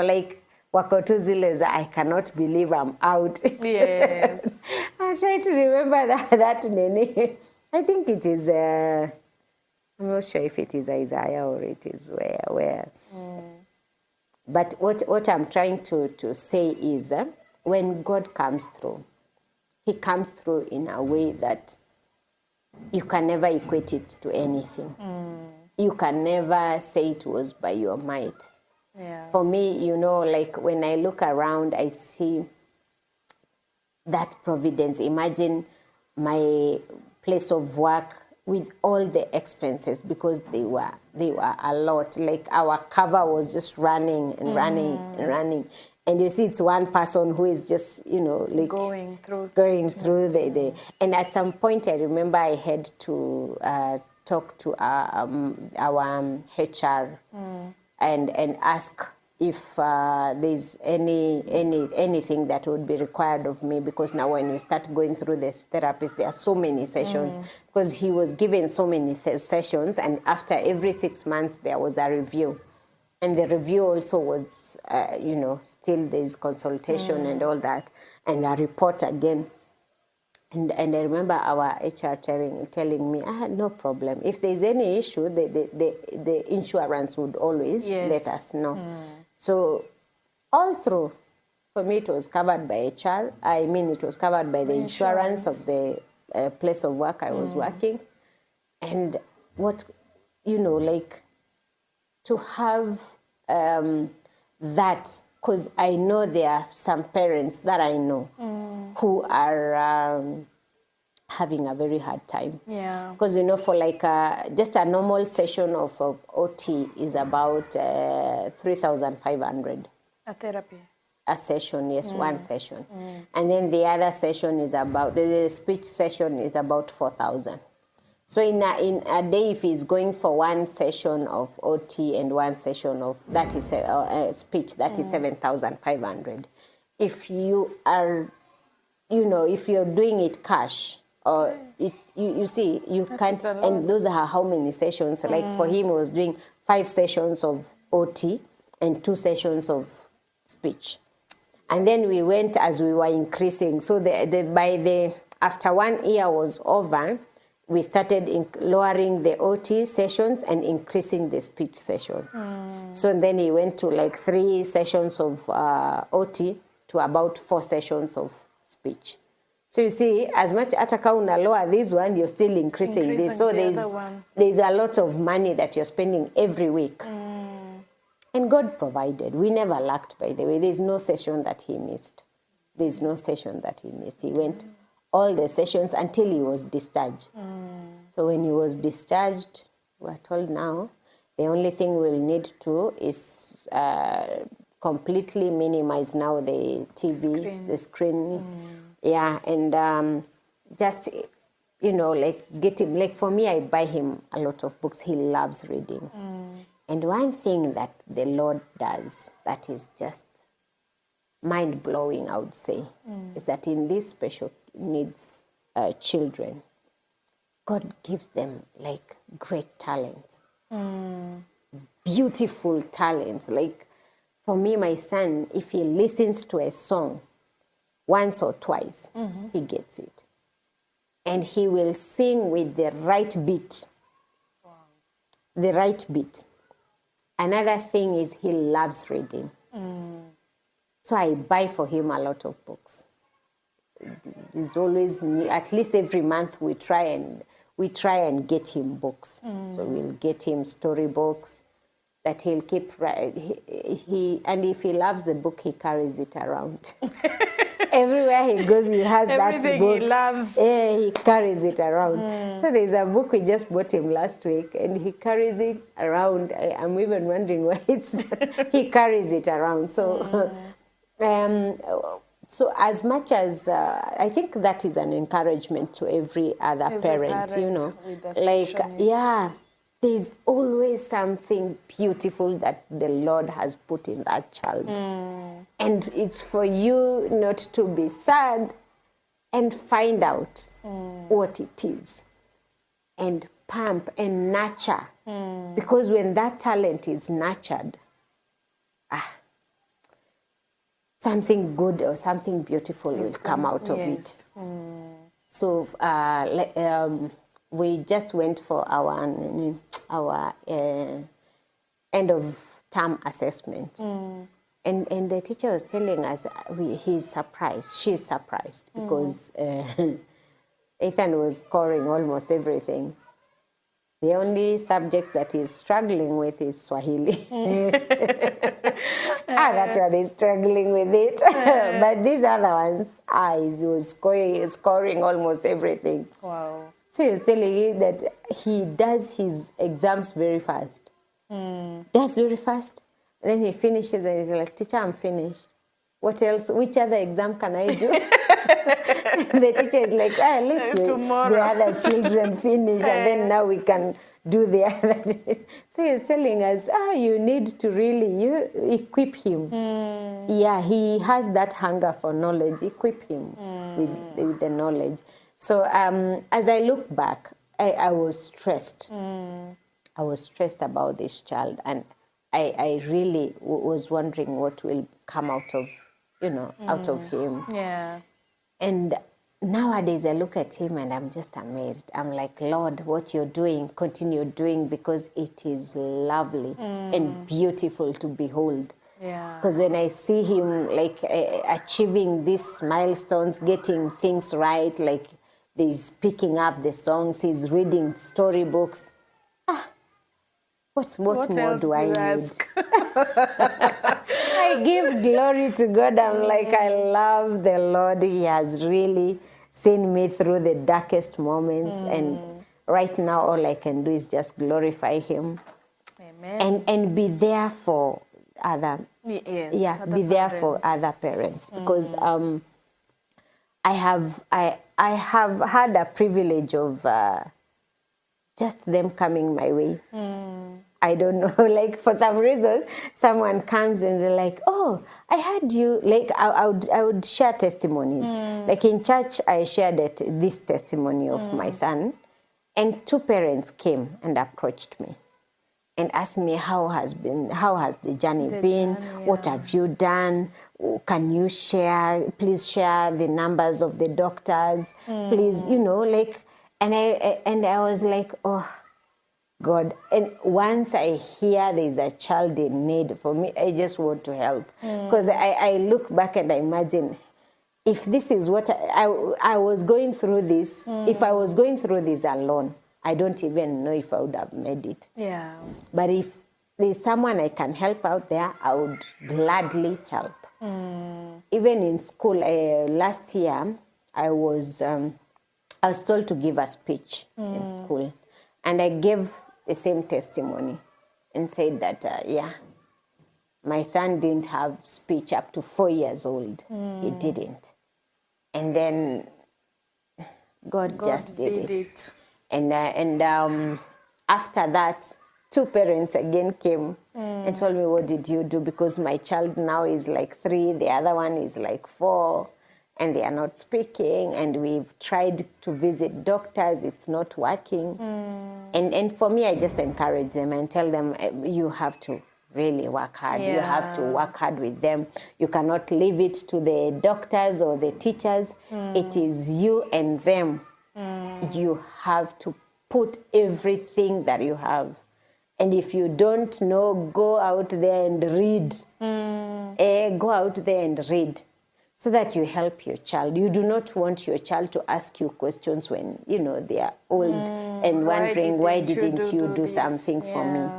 like, wakotuzileza, I cannot believe I'm out. Yes. I'm trying to remember that Nene. I think it is, I'm not sure if it is Isaiah or it is where. But what I'm trying to say is, when God comes through, he comes through in a way that you can never equate it to anything. You can never say it was by your might. Yeah. For me, like when I look around, I see that providence. Imagine my place of work with all the expenses, because they were a lot. Like our cover was just running and running and running. And you see, it's one person who is just, like going through the. And at some point, I remember I had to talk to our HR and ask if there's anything that would be required of me, because now when you start going through this therapist, there are so many sessions, because he was given so many sessions, and after every 6 months there was a review, and the review also was still there's consultation and all that, and a report again. And I remember our HR telling me, no problem. If there's any issue, the insurance would always let us know. So all through, for me, it was covered by HR. I mean, it was covered by the insurance of the place of work I was working. And what, like to have that, because I know there are some parents that I know who are having a very hard time. Yeah. Because, for like just a normal session of OT is about 3,500. A therapy. A session, yes, one session. And then the other session is about, the speech session is about 4,000. So in a day, if he's going for one session of OT and one session of that is speech, that is 7,500. If you are, if you're doing it cash, or you see, you can't, and those are how many sessions. Like for him, he was doing 5 sessions of OT and 2 sessions of speech. And then we went as we were increasing. So after 1 year was over, we started lowering the OT sessions and increasing the speech sessions. So then he went to like 3 sessions of OT to about 4 sessions of speech. So you see, as much ataka una lower this one, you're still increasing this. So there's a lot of money that you're spending every week. And God provided. We never lacked, by the way. There's no session that he missed. There's no session that he missed. He went all the sessions until he was discharged. So when he was discharged, we're told now, the only thing we'll need to is completely minimize now the TV, the screen. Yeah, and just, like get him, like for me, I buy him a lot of books. He loves reading. And one thing that the Lord does that is just mind-blowing, I would say, is that in these special needs children, God gives them like great talents, beautiful talents. Like for me, my son, if he listens to a song once or twice, he gets it. And he will sing with the right beat. Wow. The right beat. Another thing is he loves reading. So I buy for him a lot of books. It's always, at least every month we try and get him books. So we'll get him storybooks that he'll keep. And if he loves the book, he carries it around. Everywhere he goes, he has everything that book. He loves. Yeah, he carries it around. So there's a book we just bought him last week, and he carries it around. I'm even wondering why it's not. He carries it around. So, so as much as I think that is an encouragement to every other parent, like there's always something beautiful that the Lord has put in that child. And it's for you not to be sad and find out what it is and pump and nurture. Because when that talent is nurtured, something good or something beautiful will come out of it. So we just went for our end of term assessment. And the teacher was telling us she's surprised because Ethan was scoring almost everything. The only subject that he's struggling with is Swahili. That one is struggling with it. But these other ones, he was scoring almost everything. Wow. So he was telling me that he does his exams very fast. Does very fast. And then he finishes and he's like, teacher, I'm finished. What else? Which other exam can I do? The teacher is like, let's wait tomorrow. The other children finish and then now we can do the other. So he's telling us, you need to really equip him. Yeah, he has that hunger for knowledge. Equip him with the knowledge. So as I look back, I was stressed. I was stressed about this child, and I really was wondering what will come out of, out of him. Yeah. And nowadays I look at him and I'm just amazed. I'm like, Lord, what you're doing, continue doing, because it is lovely and beautiful to behold. Yeah. Because when I see him like achieving these milestones, getting things right, like he's picking up the songs, he's reading storybooks. What more else do I need? ask? I give glory to God. I'm like, I love the Lord. He has really seen me through the darkest moments. And right now, all I can do is just glorify him. Amen. And be there for other, Yes, other be there for parents. other parents. Because I have had a privilege of just them coming my way. I don't know, like for some reason, someone comes and they're like, oh, I heard you, like I would share testimonies. Like in church, I shared this testimony of my son, and 2 parents came and approached me and asked me how has the journey been, what have you done, can you please share the numbers of the doctors, please, like, and I was like, oh, God. And once I hear there's a child in need, for me, I just want to help. Because I look back and I imagine, if this is what I was going through this, if I was going through this alone, I don't even know if I would have made it. Yeah. But if there's someone I can help out there, I would gladly help. Even in school, last year, I was told to give a speech in school. And I gave the same testimony and said that, my son didn't have speech up to 4 years old. He didn't. And then God just did it. And after that, 2 parents again came and told me, what did you do? Because my child now is like 3, the other one is like 4. And they are not speaking, and we've tried to visit doctors, it's not working. And for me, I just encourage them and tell them, you have to really work hard. You have to work hard with them. You cannot leave it to the doctors or the teachers. It is you and them. You have to put everything that you have. And if you don't know, go out there and read. Go out there and read, so that you help your child. You do not want your child to ask you questions when, they are old and wondering, why didn't you do something for me?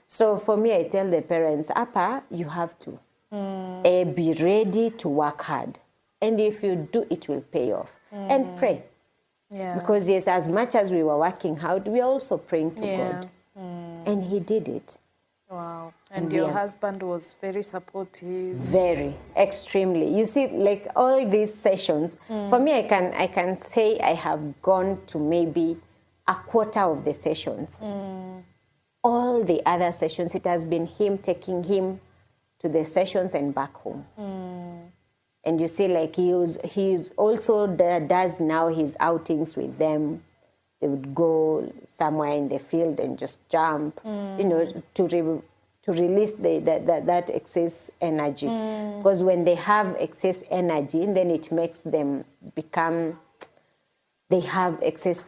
So for me, I tell the parents, Appa, you have to be ready to work hard. And if you do, it will pay off. And pray. Because yes, as much as we were working hard, we are also praying to God. And he did it. Wow. And your husband was very supportive. Very, extremely. You see, like all these sessions, for me, I can say I have gone to maybe a quarter of the sessions. All the other sessions, it has been him taking him to the sessions and back home. And you see, like he's also does now his outings with them. They would go somewhere in the field and just jump, to release that excess energy. Because when they have excess energy, then it makes them they have excess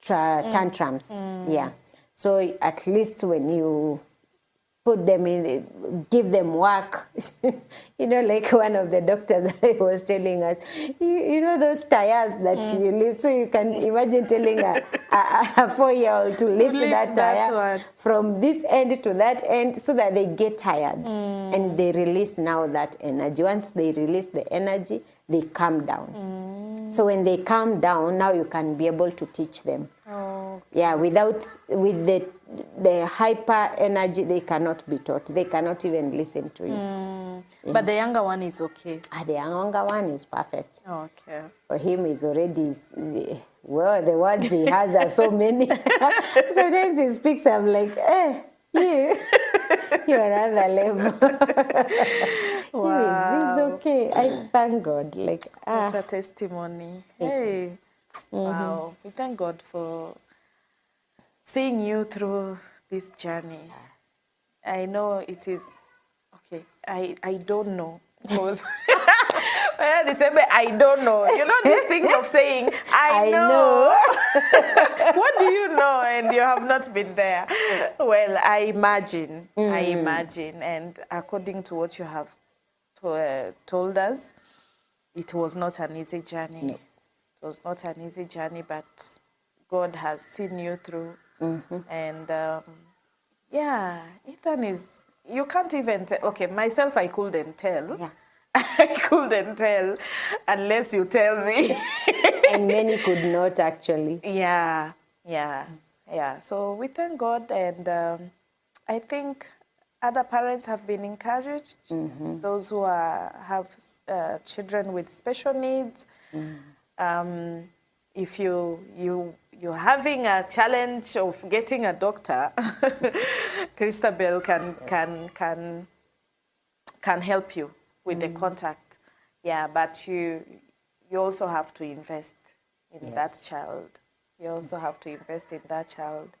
tantrums. Yeah. So at least when you put them in, give them work. Like one of the doctors was telling us, you know those tires that you lift, so you can imagine telling a 4-year-old to lift that tire from this end to that end, so that they get tired. And they release now that energy. Once they release the energy, they calm down. So when they calm down, now you can be able to teach them. Yeah, with the hyper energy, they cannot be taught. They cannot even listen to you. But the younger one is okay. The younger one is perfect. Okay. For him, he's already, the words he has are so many. Sometimes he speaks, I'm like, you're another level. Wow. He's okay. I thank God. Like, what a testimony. Hey. Wow. We thank God for seeing you through this journey. I know it is, okay, I don't know Because they say, I don't know. You know these things of saying, I know. What do you know? And you have not been there. Well, I imagine. And according to what you have told us, it was not an easy journey. No. It was not an easy journey, but God has seen you through. And yeah, Ethan is, you can't even tell. Okay, myself, I couldn't tell. Yeah. I couldn't tell unless you tell me. And many could not actually. Yeah. So we thank God, and I think other parents have been encouraged. Those who have children with special needs. If you're having a challenge of getting a doctor, Christabel can help you with the contact. Yeah, but you also have to invest in that child. You also have to invest in that child.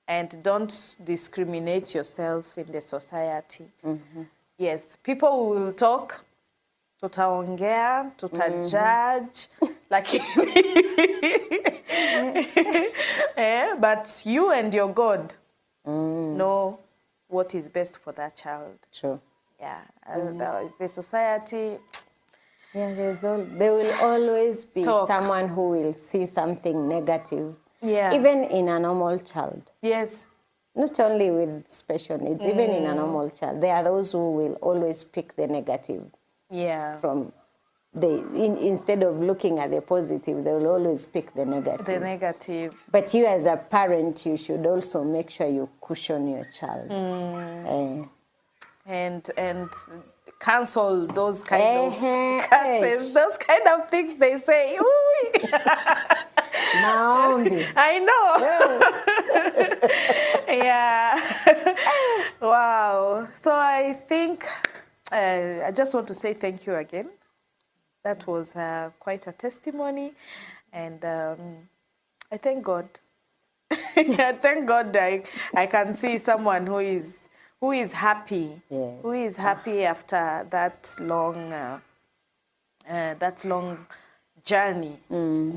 And don't discriminate yourself in the society. Yes, people will talk, tutaongea, tutajudge, but you and your God know what is best for that child. True. Yeah, the society. Yeah, there will always be Talk. someone who will see something negative. Yeah. Even in a normal child. Yes. Not only with special needs, even in a normal child, there are those who will always pick the negative. Yeah. From instead of looking at the positive, they will always pick the negative. The negative. But you as a parent, you should also make sure you cushion your child. And cancel those kind of curses, those kind of things they say. I know. Yeah. Wow. So I think I just want to say thank you again. That was quite a testimony, and I thank God. I thank God I can see someone who is happy, who is happy after that long journey.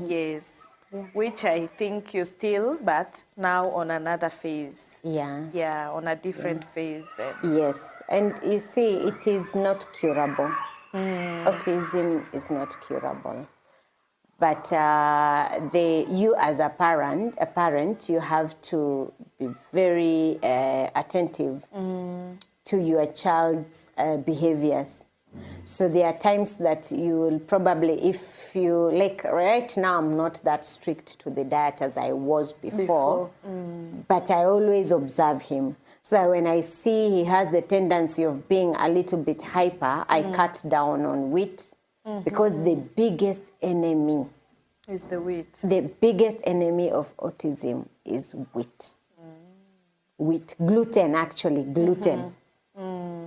Yes. Yeah. Which I think you still, but now on another phase. Yeah, on a different phase. Yes, and you see, it is not curable. Autism is not curable. But you as a parent, you have to be very attentive to your child's behaviors. So there are times that you will probably, if you, like right now, I'm not that strict to the diet as I was before. But I always observe him. So that when I see he has the tendency of being a little bit hyper, I cut down on wheat. Because the biggest enemy is the wheat. The biggest enemy of autism is wheat. Wheat, gluten actually, gluten.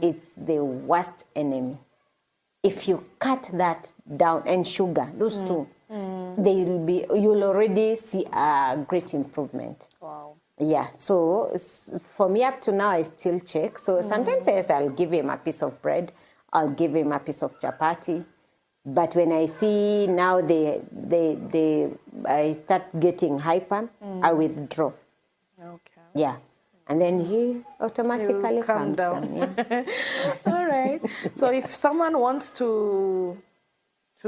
It's the worst enemy. If you cut that down, and sugar, those two, you'll already see a great improvement. Wow. Yeah, so for me up to now, I still check. So sometimes yes, I'll give him a piece of bread, I'll give him a piece of chapati. But when I see now I start getting hyper, I withdraw. Okay. Yeah. And then he automatically calm calms down. Yeah. All right. So if someone wants to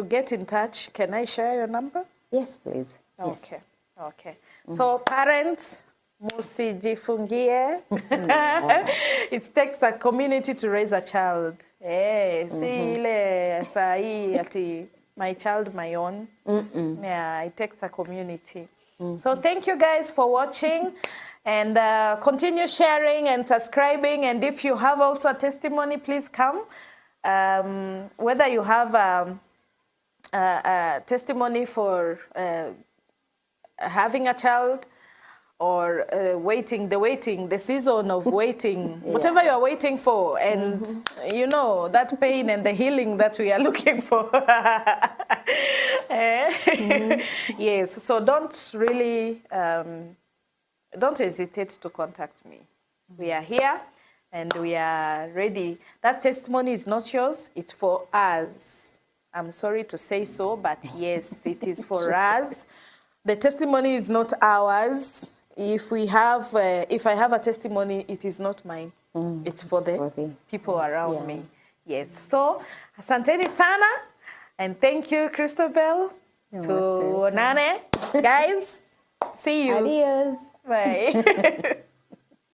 get in touch, can I share your number? Yes, please. Okay. Yes. Okay. So parents, musijifungie. It takes a community to raise a child. See ile sai ati my child, my own. Yeah, it takes a community. So thank you guys for watching, and continue sharing and subscribing. And if you have also a testimony, please come. Whether you have a testimony for having a child, or the season of waiting, whatever you are waiting for, and you know, that pain and the healing that we are looking for. Yes, so don't hesitate to contact me. We are here, and we are ready. That testimony is not yours, it's for us. I'm sorry to say so, but yes, it is for us. The testimony is not ours. If I have a testimony, it is not mine. It's for the people around me. Yes. So, asanteni sana, and thank you, Christabel. To Nane, guys. See you. Adios. Bye.